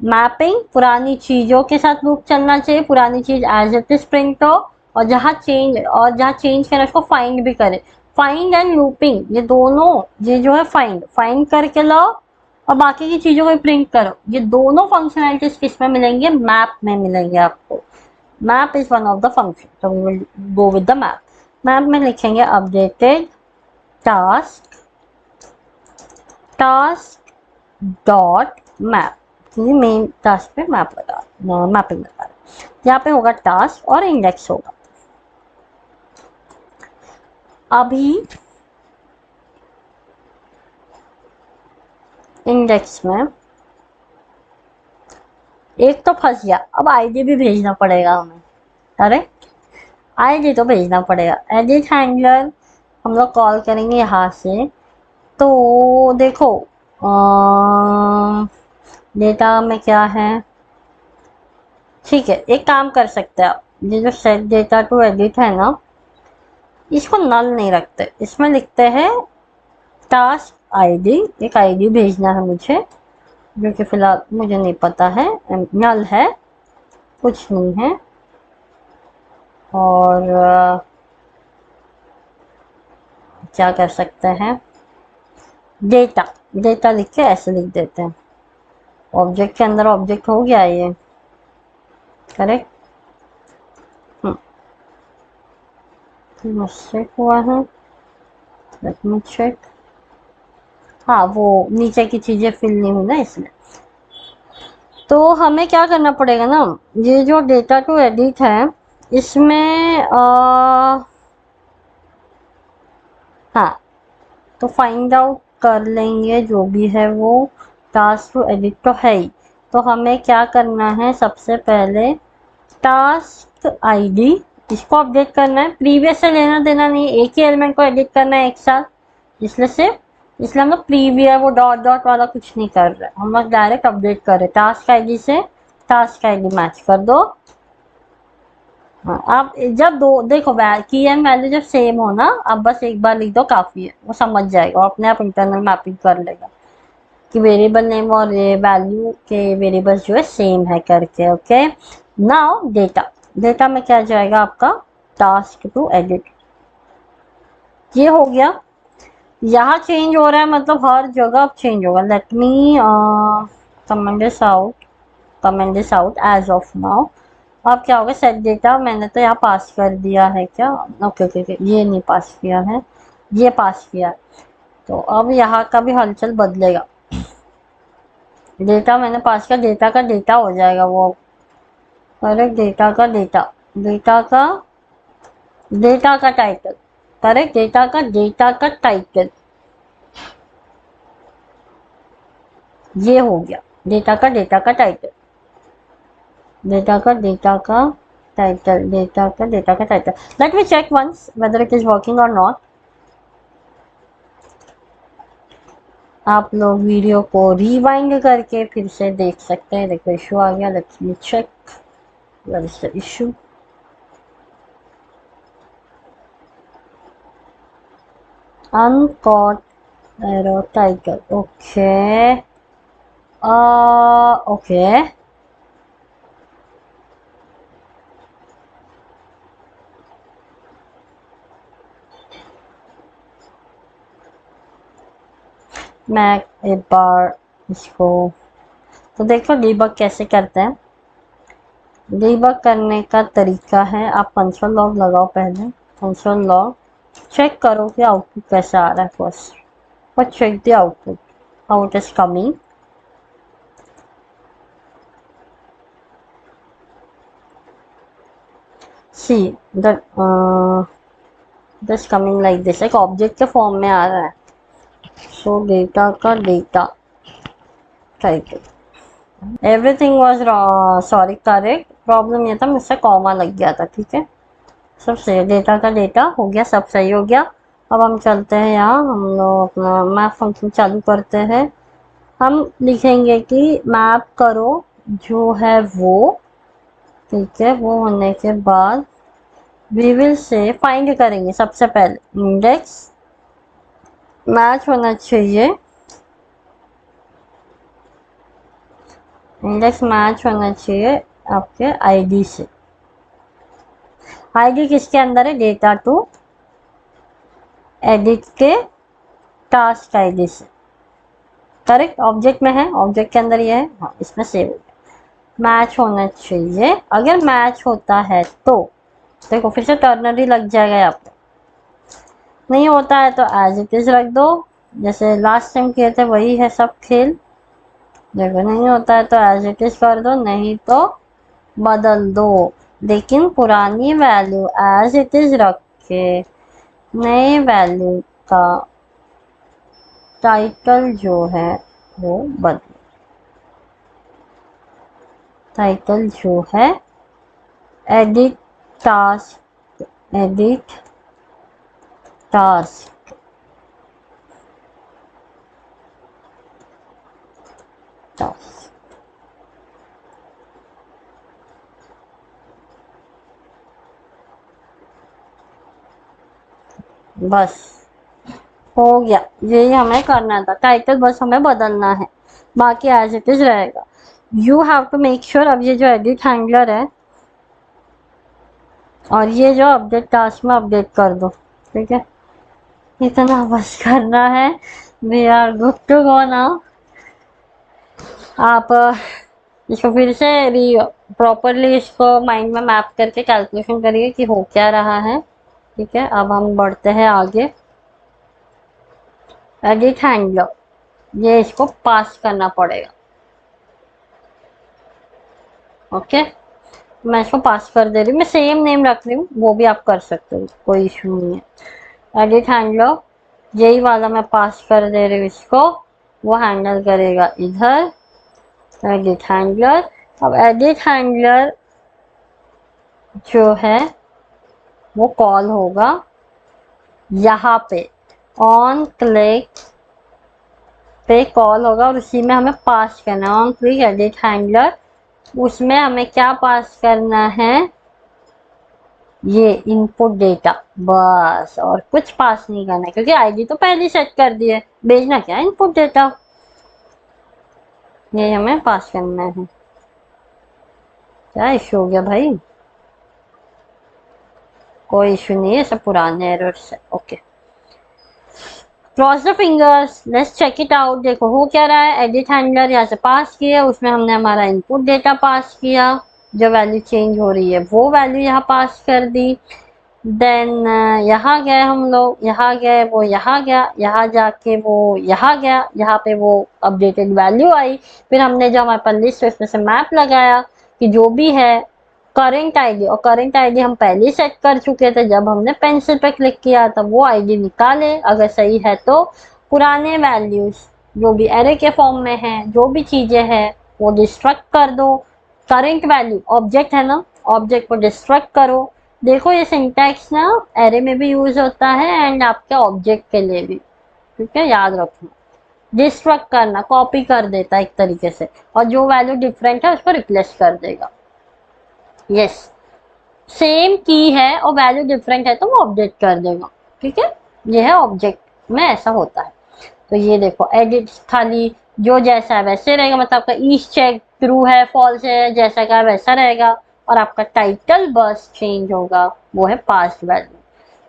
मैपिंग, पुरानी चीजों के साथ लूप चलना चाहिए, पुरानी चीज एज इट इज प्रिंट हो, और जहाँ चेंज करना उसको फाइंड भी करे। फाइंड एंड लूपिंग, ये दोनों, ये जो है फाइंड करके लाओ, और बाकी की चीजों को प्रिंट करो। ये दोनों फंक्शनैलिटीज किस में मिलेंगे, मैप में मिलेंगे आपको। Map is one of the function, तो we will go with the map. Map में लिखेंगे updated task, task dot map, क्योंकि मेन टास्क पे मैपिंग लगा। यहाँ पे होगा टास्क और इंडेक्स होगा। अभी इंडेक्स में एक तो फंस गया, अब आईडी भी भेजना पड़ेगा हमें। अरे आईडी तो भेजना पड़ेगा। एडिट हैंडलर हम लोग कॉल करेंगे यहाँ से। तो देखो डेटा में क्या है, ठीक है एक काम कर सकते हैं आप, ये जो सेट डेटा टू एडिट है ना, इसको नल नहीं रखते, इसमें लिखते हैं टास्क आईडी। एक आईडी भेजना है मुझे, जो कि फिलहाल मुझे नहीं पता है, नल है, कुछ नहीं है। और क्या कर सकते हैं, डेटा डेटा लिख के ऐसे लिख देते हैं। ऑब्जेक्ट के अंदर ऑब्जेक्ट हो गया ये, करेक्ट। चेक हुआ है, लेट मी चेक। हाँ वो नीचे की चीजें फिल नहीं हुई ना इसमें। तो हमें क्या करना पड़ेगा ना, ये जो डेटा टू एडिट है इसमें हाँ तो फाइंड आउट कर लेंगे जो भी है वो। टास्क टू एडिट तो है ही, तो हमें क्या करना है, सबसे पहले टास्क आईडी इसको अपडेट करना है। प्रीवियस से लेना देना नहीं, एक ही एलिमेंट को एडिट करना है एक साथ, इसलिए हम लोग प्रीवियस वो डॉट डॉट वाला कुछ नहीं कर रहे, हम लोग डायरेक्ट अपडेट कर रहे। टास्क आईडी से टास्क आईडी मैच कर दो। हाँ आप जब दो देखो की एंड वैल्यू जब सेम हो ना, आप बस एक बार लिख दो काफी है, वो समझ जाएगा, वो अपने आप इंटरनल मैपिंग कर लेगा कि वेरिएबल नेम और वैल्यू के वेरिएबल्स जो है सेम है करके। ओके नाउ डेटा, डेटा में क्या जाएगा आपका, टास्क टू एडिट, ये हो गया। यहाँ चेंज हो रहा है, मतलब हर जगह अब चेंज होगा। Let me comment this out as of now. अब क्या होगा, सेट डेटा मैंने तो यहाँ पास कर दिया है क्या, ओके ओके ये नहीं पास किया है, ये पास किया है। तो अब यहाँ का भी हलचल बदलेगा, डेटा मैंने पास किया, डेटा का डेटा हो जाएगा वो। करेक्ट, डेटा का डेटा, डेटा का टाइटल, करेक्ट डेटा का टाइटल, ये हो गया डेटा का टाइटल, डेटा का टाइटल, डेटा का title. Let me check once whether it is working और नॉट। आप लोग वीडियो को रिवाइंड करके फिर से देख सकते हैं। देखो इशू आ गया, let's me check what is the issue. uncaught error title, okay okay मैं एक बार इसको, तो देखो डीबग कैसे करते हैं। डीबग करने का तरीका है, आप कंसोल लॉग लगाओ, पहले कंसोल लॉग चेक करो कि आउटपुट कैसा आ रहा है फर्स्ट, और check the output how it is coming. See this coming like this, एक ऑब्जेक्ट के फॉर्म में आ रहा है। सो डेटा का data title, everything was sorry correct, problem ये था मुझसे कॉमा लग गया था, ठीक है सब सही, डेटा का डेटा हो गया, सब सही हो गया। अब हम चलते हैं यहाँ, हम लोग अपना मैप फंक्शन चालू करते हैं। हम लिखेंगे कि मैप करो जो है वो, ठीक है, वो होने के बाद वी विल से फाइंड करेंगे सबसे पहले इंडेक्स मैच होना चाहिए, इंडेक्स मैच होना चाहिए आपके आईडी से। आईडी किसके अंदर है, डेटा टू एडिट के टास्क आईडी से, करेक्ट ऑब्जेक्ट में है, ऑब्जेक्ट के अंदर ये है, हाँ इसमें सेव हो गया। मैच होना चाहिए, अगर मैच होता है तो देखो फिर से टर्नरी लग जाएगा यहाँ पे, नहीं होता है तो एज इट इज रख दो, जैसे लास्ट टाइम किए थे वही है सब खेल। देखो नहीं होता है तो एज इट इज कर दो, नहीं तो बदल दो। लेकिन पुरानी वैल्यू एज इट इज रख के नए वैल्यू का टाइटल जो है वो बदलो। टाइटल जो है edit task, edit task, task. बस हो गया, यही हमें करना था। टाइटल बस हमें बदलना है, बाकी एज इट इज रहेगा। You have to make sure, अब ये जो एडिट हैंडलर है और ये जो अपडेट टास्क में अपडेट कर दो, ठीक है। इतना बस करना है, we are good to go now. आप इसको फिर से प्रॉपरली इसको माइंड में मैप करके कैलकुलेशन करिए कि हो क्या रहा है, ठीक है। अब हम बढ़ते हैं आगे। एडिट हैंडलर, ये इसको पास करना पड़ेगा, ओके। मैं इसको पास कर दे रही हूँ, मैं सेम नेम रख रही हूँ, वो भी आप कर सकते हो, कोई इशू नहीं है। एडिट हैंडलर यही वाला मैं पास कर दे रही हूँ इसको, वो हैंडल करेगा इधर। एडिट हैंडलर, अब एडिट हैंडलर जो है वो कॉल होगा यहाँ पे, ऑन क्लिक पे कॉल होगा और उसी में हमें पास करना है ऑन क्लिक एडिट हैंडलर। उसमें हमें क्या पास करना है, ये इनपुट डेटा, बस। और कुछ पास नहीं करना है क्योंकि आईडी तो पहले सेट कर दी है, भेजना क्या है इनपुट डेटा, ये हमें पास करना है। क्या इशू हो गया भाई? कोई इशू नहीं है, सब पुराने एरर्स है, okay. Cross the fingers, let's check it out. देखो हो क्या रहा है, एडिट हैंडलर यहाँ से पास किया, उसमें हमने हमारा इनपुट डेटा पास किया, जो वैल्यू चेंज हो रही है वो वैल्यू यहाँ पास कर दी। देन यहाँ गए हम लोग, यहाँ गए, वो यहाँ गया, यहाँ जाके वो यहाँ गया, यहाँ पे वो अपडेटेड वैल्यू आई। फिर हमने जो हमारे पास लिस्ट है उसमें से मैप लगाया कि जो भी है करेंट आईडी, और करेंट आईडी हम पहले ही सेट कर चुके थे, जब हमने पेंसिल पे क्लिक किया तब वो आईडी निकाले, अगर सही है तो पुराने वैल्यूज जो भी एरे के फॉर्म में है, जो भी चीजें हैं वो डिस्ट्रक्ट कर दो। करेंट वैल्यू ऑब्जेक्ट है ना, ऑब्जेक्ट को डिस्ट्रक्ट करो। देखो ये सिंटैक्स ना एरे में भी यूज होता है एंड आपके ऑब्जेक्ट के लिए भी, ठीक है, याद रखना। डिस्ट्रक्ट करना कॉपी कर देता है एक तरीके से, और जो वैल्यू डिफरेंट है उसको रिप्लेस कर देगा। यस, सेम की है और वैल्यू डिफरेंट है तो वो अपडेट कर देगा, ठीक है। ये है ऑब्जेक्ट में ऐसा होता है। तो ये देखो एडिट खाली जो जैसा है वैसे रहेगा, मतलब आपका ईच चेक ट्रू है फॉल्स है जैसा का वैसा रहेगा, और आपका टाइटल बस चेंज होगा, वो है पास्ट वैल्यू।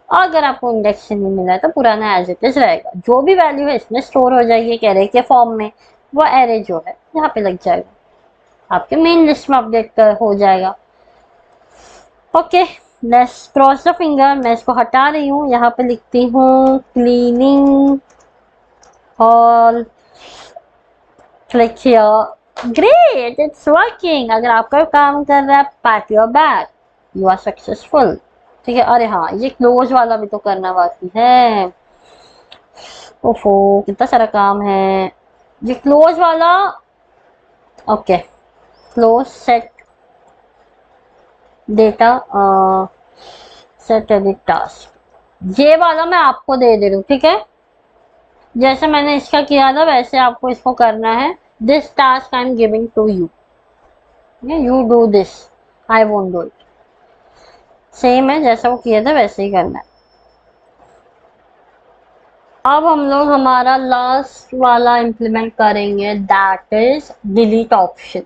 अगर आपको इंडेक्स से नहीं मिला है तो पुराना एज इट इज रहेगा, जो भी वैल्यू है इसमें स्टोर हो जाएगी एक एरे के फॉर्म में, वो एरे जो है यहाँ पे लग जाएगा, आपके मेन लिस्ट में अपडेट हो जाएगा। Okay, let's cross the finger. मैं इसको हटा रही हूँ, यहाँ पे लिखती हूँ cleaning all, click here. Great, it's working. अगर आपका काम कर रहा है, pat your back, you are successful, ठीक है। अरे हाँ, ये क्लोज वाला भी तो करना बाकी है, ओफो कितना सारा काम है। ये क्लोज वाला, okay, close set data, set edit task, ये वाला मैं आपको दे रही हूँ, ठीक है। जैसे मैंने इसका किया था वैसे आपको इसको करना है। This task I am giving to you, you do this, I won't do it. Same है, जैसा वो किया था वैसे ही करना है। अब हम लोग हमारा लास्ट वाला इम्प्लीमेंट करेंगे, दैट इज डिलीट ऑप्शन।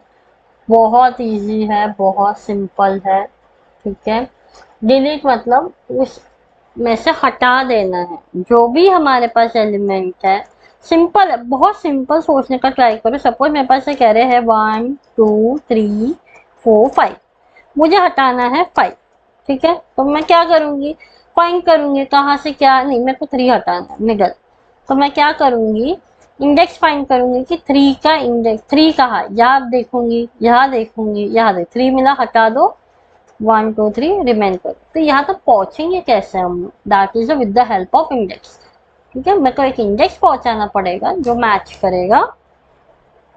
बहुत इजी है, बहुत सिंपल है, ठीक है। डिलीट मतलब उस में से हटा देना है जो भी हमारे पास एलिमेंट है। सिंपल है, बहुत सिंपल सोचने का ट्राई करो। सपोज मेरे पास एक एरे है 1 2 3 4 5, मुझे हटाना है 5, ठीक है। तो मैं क्या करूंगी, फाइंड करूंगी कहाँ से क्या, नहीं मेरे को 3 हटाना है, मिडल। तो मैं क्या करूंगी, इंडेक्स फाइंड करूंगी कि 3 का इंडेक्स 3 कहाँ, यहाँ देखूंगी, यहाँ देखूंगी, यहाँ देख 3 मिला, हटा दो, 1 2 3 रिमेन करो। तो यहाँ तक पहुंचेंगे कैसे हम, that is with the help of index. ठीक है, मेरे को एक इंडेक्स पहुंचाना पड़ेगा जो मैच करेगा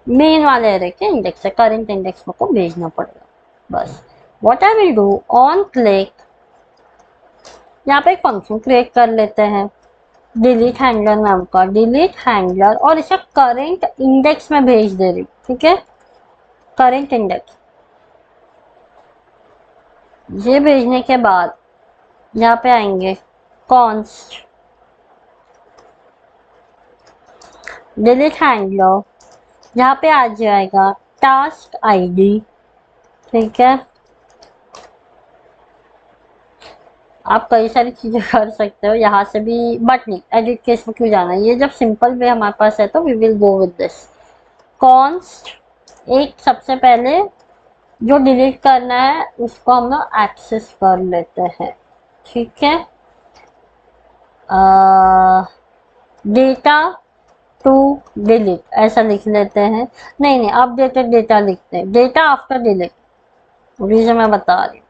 मेन वाले एरे के इंडेक्स से, करंट इंडेक्स को भेजना पड़ेगा बस। What I will do on click, यहाँ पे एक फंक्शन क्रिएट कर लेते हैं डिलीट हैंडलर नाम का, डिलीट हैंडलर, और इसे करंट इंडेक्स में भेज दे रही। ठीक है, करंट इंडेक्स ये भेजने के बाद यहाँ पे आएंगे कॉन्स्ट डिलीट हैंडलर, यहाँ पे आ जाएगा टास्क आईडी। ठीक है, आप कई सारी चीजें कर सकते हो यहाँ से भी, बट नहीं एडिट केस में क्यों जाना, ये जब सिंपल वे हमारे पास है तो we will go with this const. एक सबसे पहले जो डिलीट करना है उसको हम लोग एक्सेस कर लेते हैं। ठीक है, डेटा टू डिलीट ऐसा लिख लेते हैं, नहीं नहीं अपडेटेड डेटा लिखते हैं, डेटा आफ्टर डिलीट, रीजन मैं बता रही हूँ।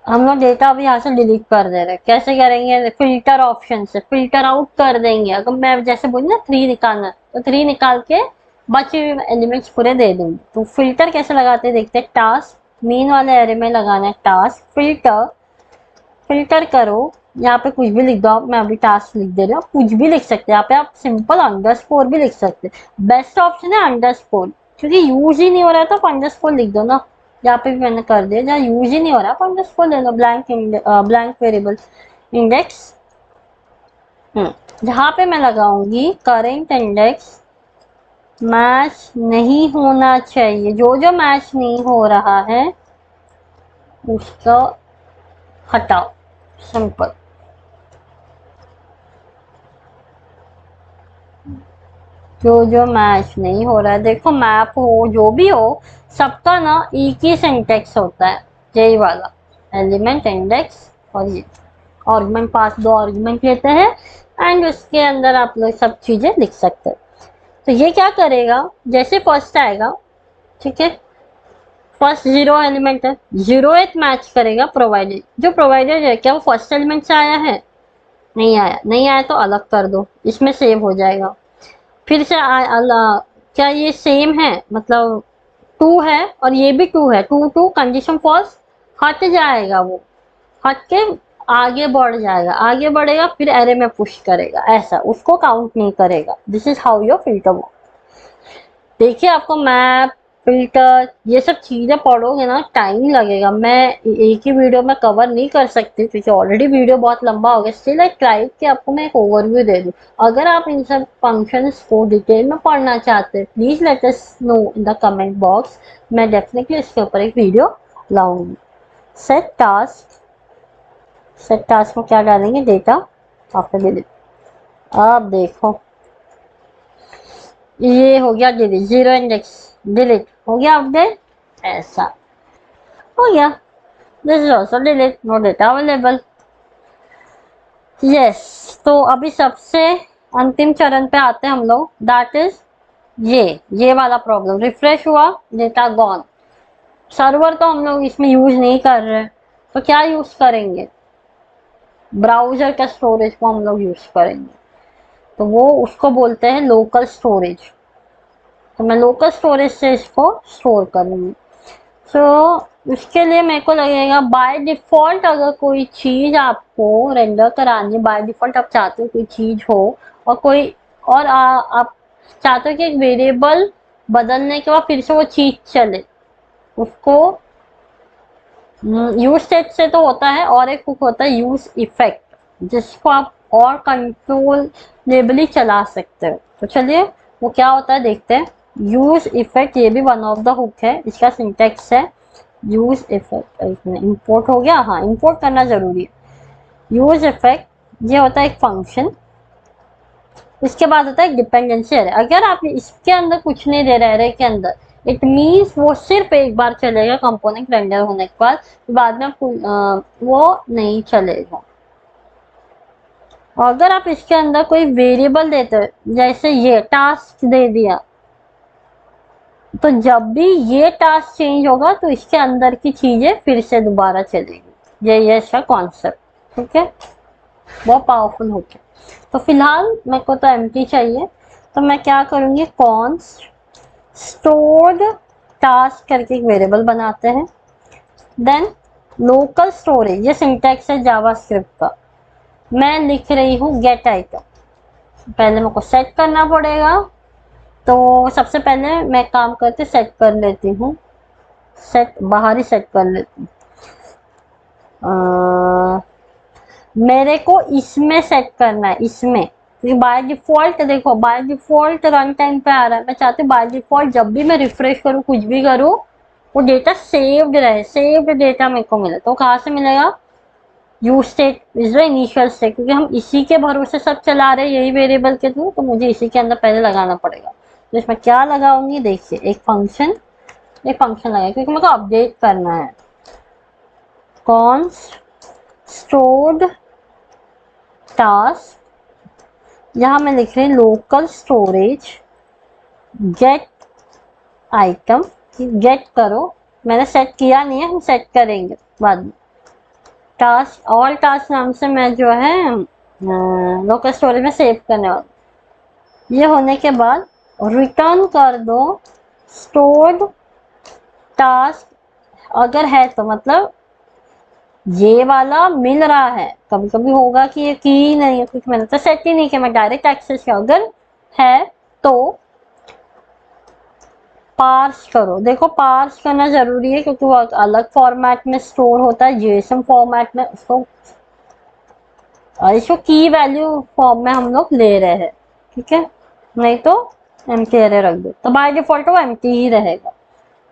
हम लोग डेटा अभी यहाँ से डिलीट कर दे रहे हैं, कैसे करेंगे, फिल्टर ऑप्शन से फिल्टर आउट कर देंगे। अगर मैं जैसे बोली ना 3 निकालना, तो 3 निकाल के बचे हुए एलिमेंट्स पूरे दे दूंगी। तो फिल्टर कैसे लगाते हैं देखते हैं, टास्क मेन वाले एरे में लगाना है टास्क, फिल्टर, फिल्टर करो, यहाँ पे कुछ भी लिख दो आप, मैं अभी टास्क लिख दे रही हूँ, कुछ भी लिख सकते हैं, यहाँ पे आप सिंपल अंडरस्कोर भी लिख सकते हैं, बेस्ट ऑप्शन है अंडरस्कोर, क्योंकि यूज ही नहीं हो रहा है तो अंडरस्कोर लिख दो ना। यहाँ पे भी मैंने कर दिया, जहाँ यूज ही नहीं हो रहा है अंडरस्कोर ले लो, ब्लैंक वेरिएबल इंडेक्स। जहाँ पे मैं लगाऊंगी करेंट इंडेक्स मैच नहीं होना चाहिए, जो जो मैच नहीं हो रहा है उसको हटाओ, सिंपल। जो जो मैच नहीं हो रहा है, देखो मैप हो जो भी हो सबका ना एक ही सिंटेक्स होता है, यही वाला एलिमेंट इंडेक्स, और ये आर्गुमेंट पास, 2 आर्गुमेंट लेते हैं एंड उसके अंदर आप लोग सब चीजें लिख सकते हैं। तो ये क्या करेगा, जैसे फर्स्ट आएगा, ठीक है, फर्स्ट 0 एलिमेंट है, 0th मैच करेगा प्रोवाइडेड, जो प्रोवाइडेड है क्या वो फर्स्ट एलिमेंट से आया है, नहीं आया, नहीं आया तो अलग कर दो, इसमें सेव हो जाएगा। फिर से क्या ये सेम है, मतलब 2 है और ये भी 2 है, 2 2 कंडीशन फॉल्स, हट जाएगा वो, हट के आगे बढ़ जाएगा, आगे बढ़ेगा फिर एरे में पुश करेगा, ऐसा उसको काउंट नहीं करेगा। This is how your filter work. देखिए आपको मैप फिल्टर ये सब चीजें पढ़ोगे ना टाइम लगेगा, मैं एक ही वीडियो में कवर नहीं कर सकती क्योंकि ऑलरेडी वीडियो बहुत लंबा हो गया, स्टिल आई ट्राई कि आपको मैं एक ओवरव्यू दे दूं। अगर आप इन सब फंक्शंस को डिटेल में पढ़ना चाहते हैं please let us know in the comment box, मैं डेफिनेटली इसके ऊपर एक वीडियो लाऊंगी। सेट टास्क, सेट टास्क में क्या डालेंगे, डेटा आफ्टर डिलीट। अब देखो ये हो गया डिलीट, 0 इंडेक्स डिलीट हो गया अपडेट, ऐसा हो गया। This is also delete, no data available. Yes, तो अभी सबसे अंतिम चरण पे आते हैं हम लोग, दैट इज ये वाला प्रॉब्लम, रिफ्रेश हुआ डेटा गॉन। सर्वर तो हम लोग इसमें यूज नहीं कर रहे, तो क्या यूज करेंगे, ब्राउजर का स्टोरेज को हम लोग यूज करेंगे, तो वो उसको बोलते हैं लोकल स्टोरेज। तो मैं लोकल स्टोरेज से इसको स्टोर करूंगी। सो उसके लिए मेरे को लगेगा बाय डिफॉल्ट अगर कोई चीज आपको रेंडर करानी है, बाय डिफॉल्ट आप चाहते हो कोई चीज हो और कोई और आप चाहते हो कि एक वेरिएबल बदलने के बाद फिर से वो चीज चले, उसको यूज स्टेट से तो होता है, और एक हुक होता है यूज इफेक्ट जिसको आप और कंट्रोलेबली चला सकते हो। तो चलिए वो क्या होता है देखते हैं। यूज इफेक्ट ये भी वन ऑफ द हुक है, इसका सिंटेक्स है यूज इफेक्ट, इंपोर्ट हो गया, हाँ इंपोर्ट करना जरूरी है। यूज इफेक्ट ये होता है एक फंक्शन, इसके बाद होता है डिपेंडेंसी एरे। अगर आप इसके अंदर कुछ नहीं दे रहे एरे के अंदर, इट मीन्स वो सिर्फ एक बार चलेगा कंपोनेंट रेंडर होने के बाद में वो नहीं चलेगा। अगर आप इसके अंदर कोई वेरिएबल देते हो, जैसे ये टास्क दे दिया, तो जब भी ये टास्क चेंज होगा तो इसके अंदर की चीजें फिर से दोबारा चलेगी। ये इसका कॉन्सेप्ट, ठीक है, बहुत पावरफुल हो गया। तो फिलहाल मेरे को तो एम्प्टी चाहिए, तो मैं क्या करूंगी, कॉन्स्ट स्टोर्ड टास्क करके एक वेरिएबल बनाते हैं। देन लोकल स्टोरेज, ये सिंटैक्स है जावास्क्रिप्ट का। मैं लिख रही हूँ गेट आइटम, पहले मेरे को सेट करना पड़ेगा। तो सबसे पहले मैं काम करते सेट कर लेती हूँ, सेट बाहर ही सेट कर लेती हूँ। मेरे को इसमें सेट करना है, इसमें, क्योंकि बाय डिफॉल्ट देखो, बाय डिफॉल्ट रन टाइम पे आ रहा है। मैं चाहती हूँ बाय डिफॉल्ट जब भी मैं रिफ्रेश करूँ, कुछ भी करूँ, वो डेटा सेव्ड रहे, सेव्ड डेटा मेरे को मिले। तो कहाँ से मिलेगा, you state is the initial state, क्योंकि हम इसी के भरोसे सब चला रहे हैं, यही वेरिएबल के थ्रू, तो मुझे इसी के अंदर पहले लगाना पड़ेगा। तो इसमें क्या लगाऊंगी, देखिए एक फंक्शन लगाए, क्योंकि मेरे को अपडेट करना है। कॉन्स्ट स्टोर्ड टास्क, यहाँ मैं लिख रही हूँ local storage get item, get करो, मैंने सेट किया नहीं है, हम सेट करेंगे बाद में। टास्क, ऑल टास्क नाम से मैं जो है लोकल स्टोरेज में सेव करने वाला। ये होने के बाद रिटर्न कर दो स्टोर्ड टास्क, अगर है तो, मतलब ये वाला मिल रहा है। कभी कभी होगा कि ये की नहीं है, क्योंकि मैंने तो सेट ही नहीं किया, मैं डायरेक्ट एक्सेस किया। अगर है तो पार्स करो, देखो पार्स करना जरूरी है, क्योंकि वो अलग फॉर्मेट में स्टोर होता है, जेएसएम फॉर्मेट में। इसको की वैल्यू फॉर्म में हम लोग ले रहे हैं, ठीक है, नहीं तो एम्प्टी एरर रख दो, तो बाय डिफॉल्ट वो एम्प्टी ही रहेगा,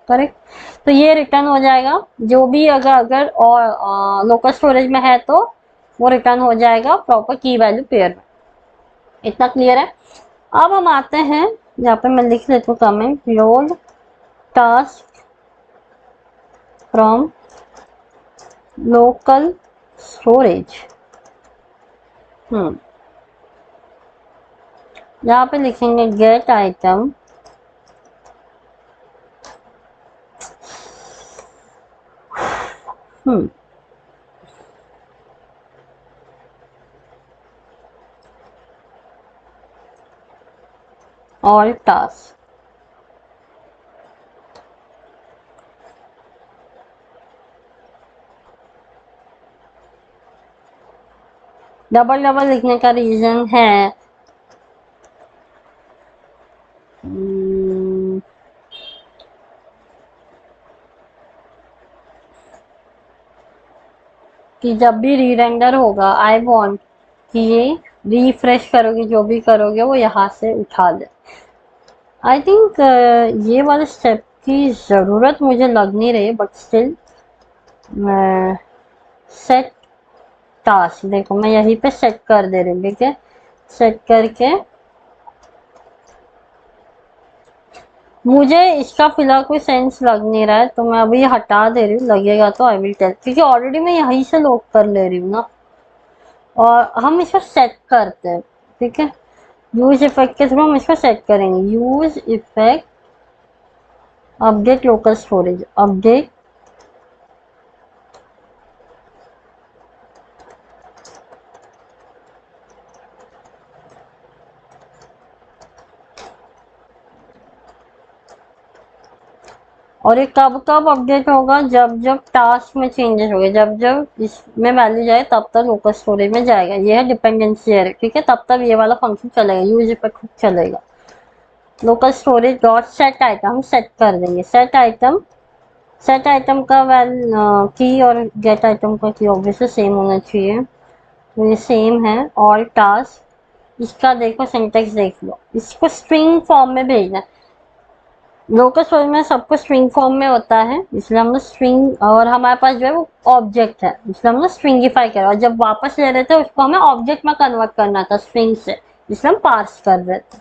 करेक्ट। तो ये रिटर्न हो जाएगा, जो भी अगर और लोकल स्टोरेज में है तो वो रिटर्न हो जाएगा प्रॉपर की वैल्यू पेयर में। इतना क्लियर है। अब हम आते हैं, यहाँ पे मैं लिख लेती हूँ comment, load task from local storage. यहाँ पे लिखेंगे gate item all task. Double double लिखने का रीजन है कि जब भी री रेंडर होगा, आई वांट कि ये रिफ्रेश करोगे, जो भी करोगे वो यहाँ से उठा ले। आई थिंक ये वाले स्टेप की ज़रूरत मुझे लग नहीं रही, बट स्टिल सेट टास्क, देखो मैं यहीं पे सेट कर दे रही हूँ, ठीक है, सेट करके मुझे इसका फिलहाल कोई सेंस लग नहीं रहा है, तो मैं अभी हटा दे रही हूँ, लगेगा तो आई विल टेल, क्योंकि ऑलरेडी मैं यहीं से लॉक कर ले रही हूँ ना। और हम इसको सेट करते हैं, ठीक है, यूज इफेक्ट के थ्रू हम इसको सेट करेंगे। Use effect update local storage, update और ये कब कब अपडेट होगा, जब जब टास्क में चेंजेस हो गए, जब जब इसमें वैल्यू जाए तब तक लोकल स्टोरेज में जाएगा। ये है डिपेंडेंसी है, ठीक है, तब तक ये वाला फंक्शन चलेगा, यूज इफेक्ट चलेगा। Local storage dot set item हम सेट कर देंगे। सेट आइटम का की और गेट आइटम का की ऑब्वियसली सेम होना चाहिए, तो ये सेम है। ऑल टास्क, इसका देखो सिंटेक्स देख लो, इसको स्ट्रिंग फॉर्म में भेजना है। लोकल स्टोरेज में सब कुछ स्ट्रिंग फॉर्म में होता है, इसलिए हम लोग स्ट्रिंग, और हमारे पास जो है वो ऑब्जेक्ट है, इसलिए हम लोग स्ट्रिंगिफाई कर रहे हैं। और जब वापस ले रहे थे उसको हमें ऑब्जेक्ट में कन्वर्ट करना था स्ट्रिंग से, इसलिए हम पार्स कर रहे थे।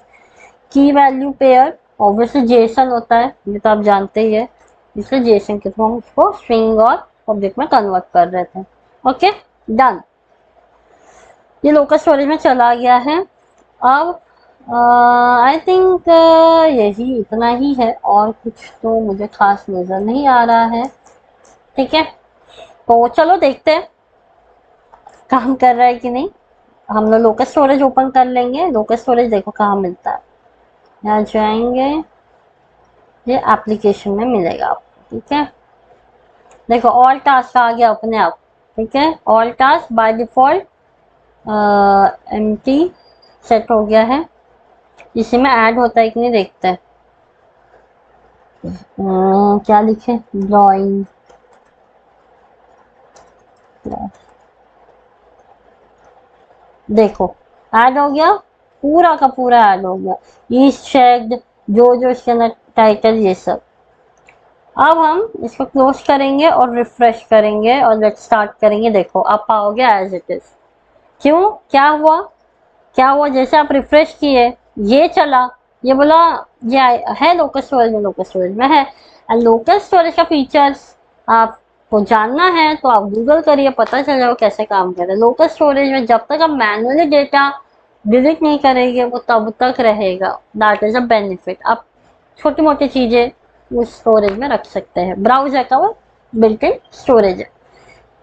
की वैल्यू पेयर ऑब्वियसली जेसन होता है, ये तो आप जानते ही है, इसलिए जेसन के थ्रू हम उसको स्ट्रिंग और ऑब्जेक्ट में कन्वर्ट कर रहे थे। Okay, done. ये लोकल स्टोरेज में चला गया है। अब आई थिंक यही इतना ही है, और कुछ तो मुझे खास नजर नहीं आ रहा है। ठीक है, तो चलो देखते हैं काम कर रहा है कि नहीं। हम लोग लोकल स्टोरेज ओपन कर लेंगे। लोकल स्टोरेज देखो कहाँ मिलता है, यहाँ जाएंगे, ये एप्लीकेशन में मिलेगा आपको। ठीक है, देखो ऑल टास्क आ गया अपने आप। ठीक है, all task by default empty set हो गया है। इसी में ऐड होता है कि नहीं देखते हैं। क्या लिखे, ड्राइंग, देखो ऐड हो गया, पूरा का पूरा ऐड हो गया। ईस्ट चेक्ड, जो जो इसके अंदर टाइटल, ये सब। अब हम इसको क्लोज करेंगे और रिफ्रेश करेंगे और लेट स्टार्ट करेंगे। देखो आप पाओगे एज इट इज। क्यों, क्या हुआ, क्या हुआ, जैसे आप रिफ्रेश किए ये चला, ये बोला ये है लोकल स्टोरेज में, लोकल स्टोरेज में है। एंड लोकल स्टोरेज का फीचर्स आपको जानना है तो आप गूगल करिए, पता चल जाएगा कैसे काम कर रहा है। लोकल स्टोरेज में जब तक आप मैनुअली डेटा डिलीट नहीं करेंगे वो तब तक रहेगा। That is a benefit. आप छोटी मोटी चीजें उस स्टोरेज में रख सकते हैं। ब्राउजर का वो बिल्ट इन स्टोरेज है।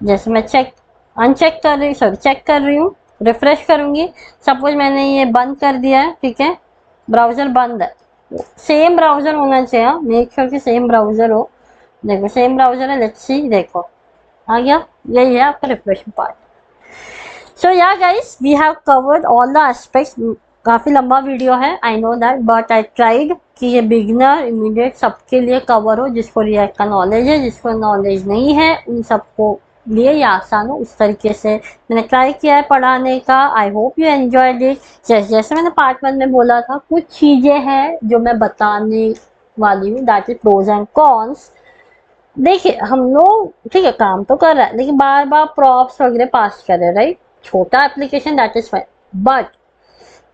जैसे मैं अनचेक कर रही, सॉरी चेक कर रही हूँ, रिफ्रेश करूंगी। सपोज मैंने ये बंद कर दिया है, ठीक है, ब्राउजर बंद है। सेम ब्राउजर होना चाहिए, मेक श्योर कि सेम ब्राउजर हो। देखो सेम ब्राउजर है, लेट्स सी, देखो आ गया। यही है आपका refresh part. So yeah guys, we have covered all the aspects. काफी लंबा वीडियो है, I know that, but I tried कि ये बिगनर इमीडिएट सबके लिए कवर हो। जिसको रिएक्ट का नॉलेज है, जिसको नॉलेज नहीं है, उन सबको लिए ये आसान हो, उस तरीके से मैंने ट्राई किया है पढ़ाने का। I hope you enjoyed it. जैसे मैंने पार्ट 1 में बोला था, कुछ चीजें हैं जो मैं बताने वाली हूँ, that is pros and cons. देखिए हम लोग ठीक है काम तो कर रहा है, लेकिन बार बार प्रॉप्स वगैरह पास कर रहे हैं, राइट। छोटा application, that is fine, but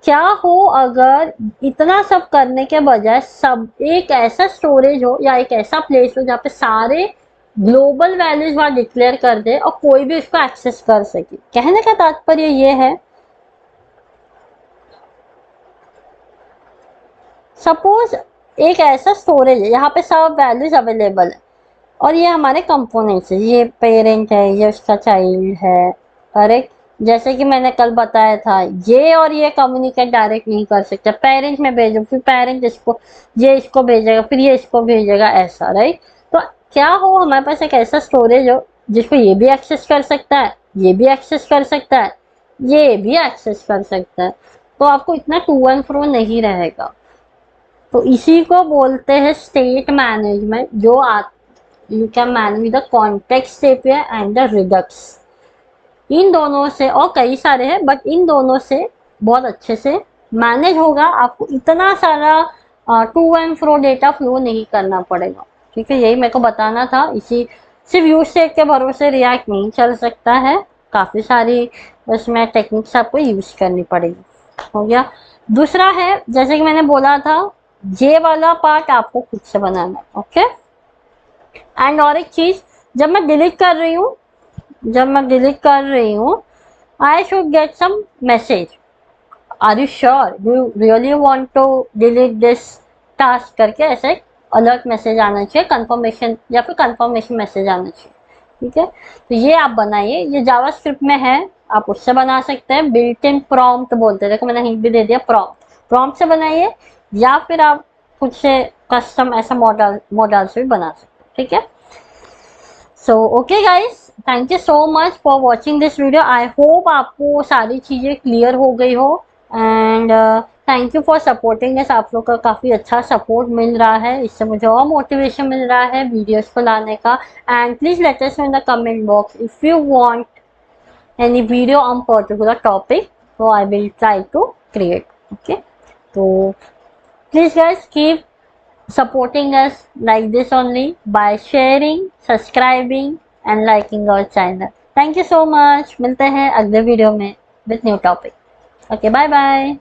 क्या हो अगर इतना सब करने के बजाय सब एक ऐसा स्टोरेज हो या एक ऐसा प्लेस हो जहाँ पे सारे ग्लोबल वैल्यूज वहां डिक्लेयर कर दे और कोई भी उसको एक्सेस कर सके। कहने का तात्पर्य ये है, सपोज एक ऐसा स्टोरेज है यहाँ पे सब वैल्यूज अवेलेबल है, और ये हमारे कंपोनेंट्स है, ये पेरेंट है, ये उसका चाइल्ड है, करेक्ट। जैसे कि मैंने कल बताया था, ये और ये कम्युनिकेट डायरेक्ट नहीं कर सकते। पेरेंट में भेजो, फिर पेरेंट इसको, ये इसको भेजेगा, फिर ये इसको भेजेगा, ऐसा, राइट। तो क्या हो, हमारे पास एक ऐसा स्टोरेज हो जिसको ये भी एक्सेस कर सकता है, ये भी एक्सेस कर सकता है, ये भी एक्सेस कर सकता है। तो आपको इतना टू एंड फ्रो नहीं रहेगा। तो इसी को बोलते हैं स्टेट मैनेजमेंट, जो you can manage the context API and the Redux. इन दोनों से, और कई सारे हैं, बट इन दोनों से बहुत अच्छे से मैनेज होगा। आपको इतना सारा to and fro data flow नहीं करना पड़ेगा। ठीक है, यही मेरे को बताना था। इसी सिर्फ यूज स्टेट के भरोसे रिएक्ट नहीं चल सकता है, काफी सारी उसमें टेक्निक्स आपको यूज करनी पड़ेगी। हो गया। दूसरा है, जैसे कि मैंने बोला था, ये वाला पार्ट आपको खुद से बनाना है। ओके, एंड और एक चीज, जब मैं डिलीट कर रही हूँ, I should get some message, are you sure, you really want to delete this task करके ऐसे अलर्ट मैसेज आना चाहिए, कंफर्मेशन या फिर कंफर्मेशन मैसेज आना चाहिए। ठीक है, तो ये आप बनाइए, ये जावास्क्रिप्ट में है, आप उससे बना सकते हैं। बिल्ट इन प्रॉम्प्ट बोलते हैं, देखो मैंने हिंट भी दे दिया, प्रॉम्प्ट से बनाइए, या फिर आप खुद से कस्टम ऐसा मॉडल से भी बना सकते हैं। ठीक है, so okay guys, thank you so much for watching this video. I hope आपको सारी चीज़ें क्लियर हो गई हो, and thank you for supporting us. आप लोग का काफ़ी अच्छा सपोर्ट मिल रहा है, इससे मुझे और मोटिवेशन मिल रहा है वीडियोस को लाने का। And please let us know in the comment box if you want any video on particular topic, so I will try to create. Okay, so please guys keep supporting us like this only by sharing, subscribing and liking our channel. Thank you so much. मिलते हैं अगले video में with new topic. Okay, bye bye.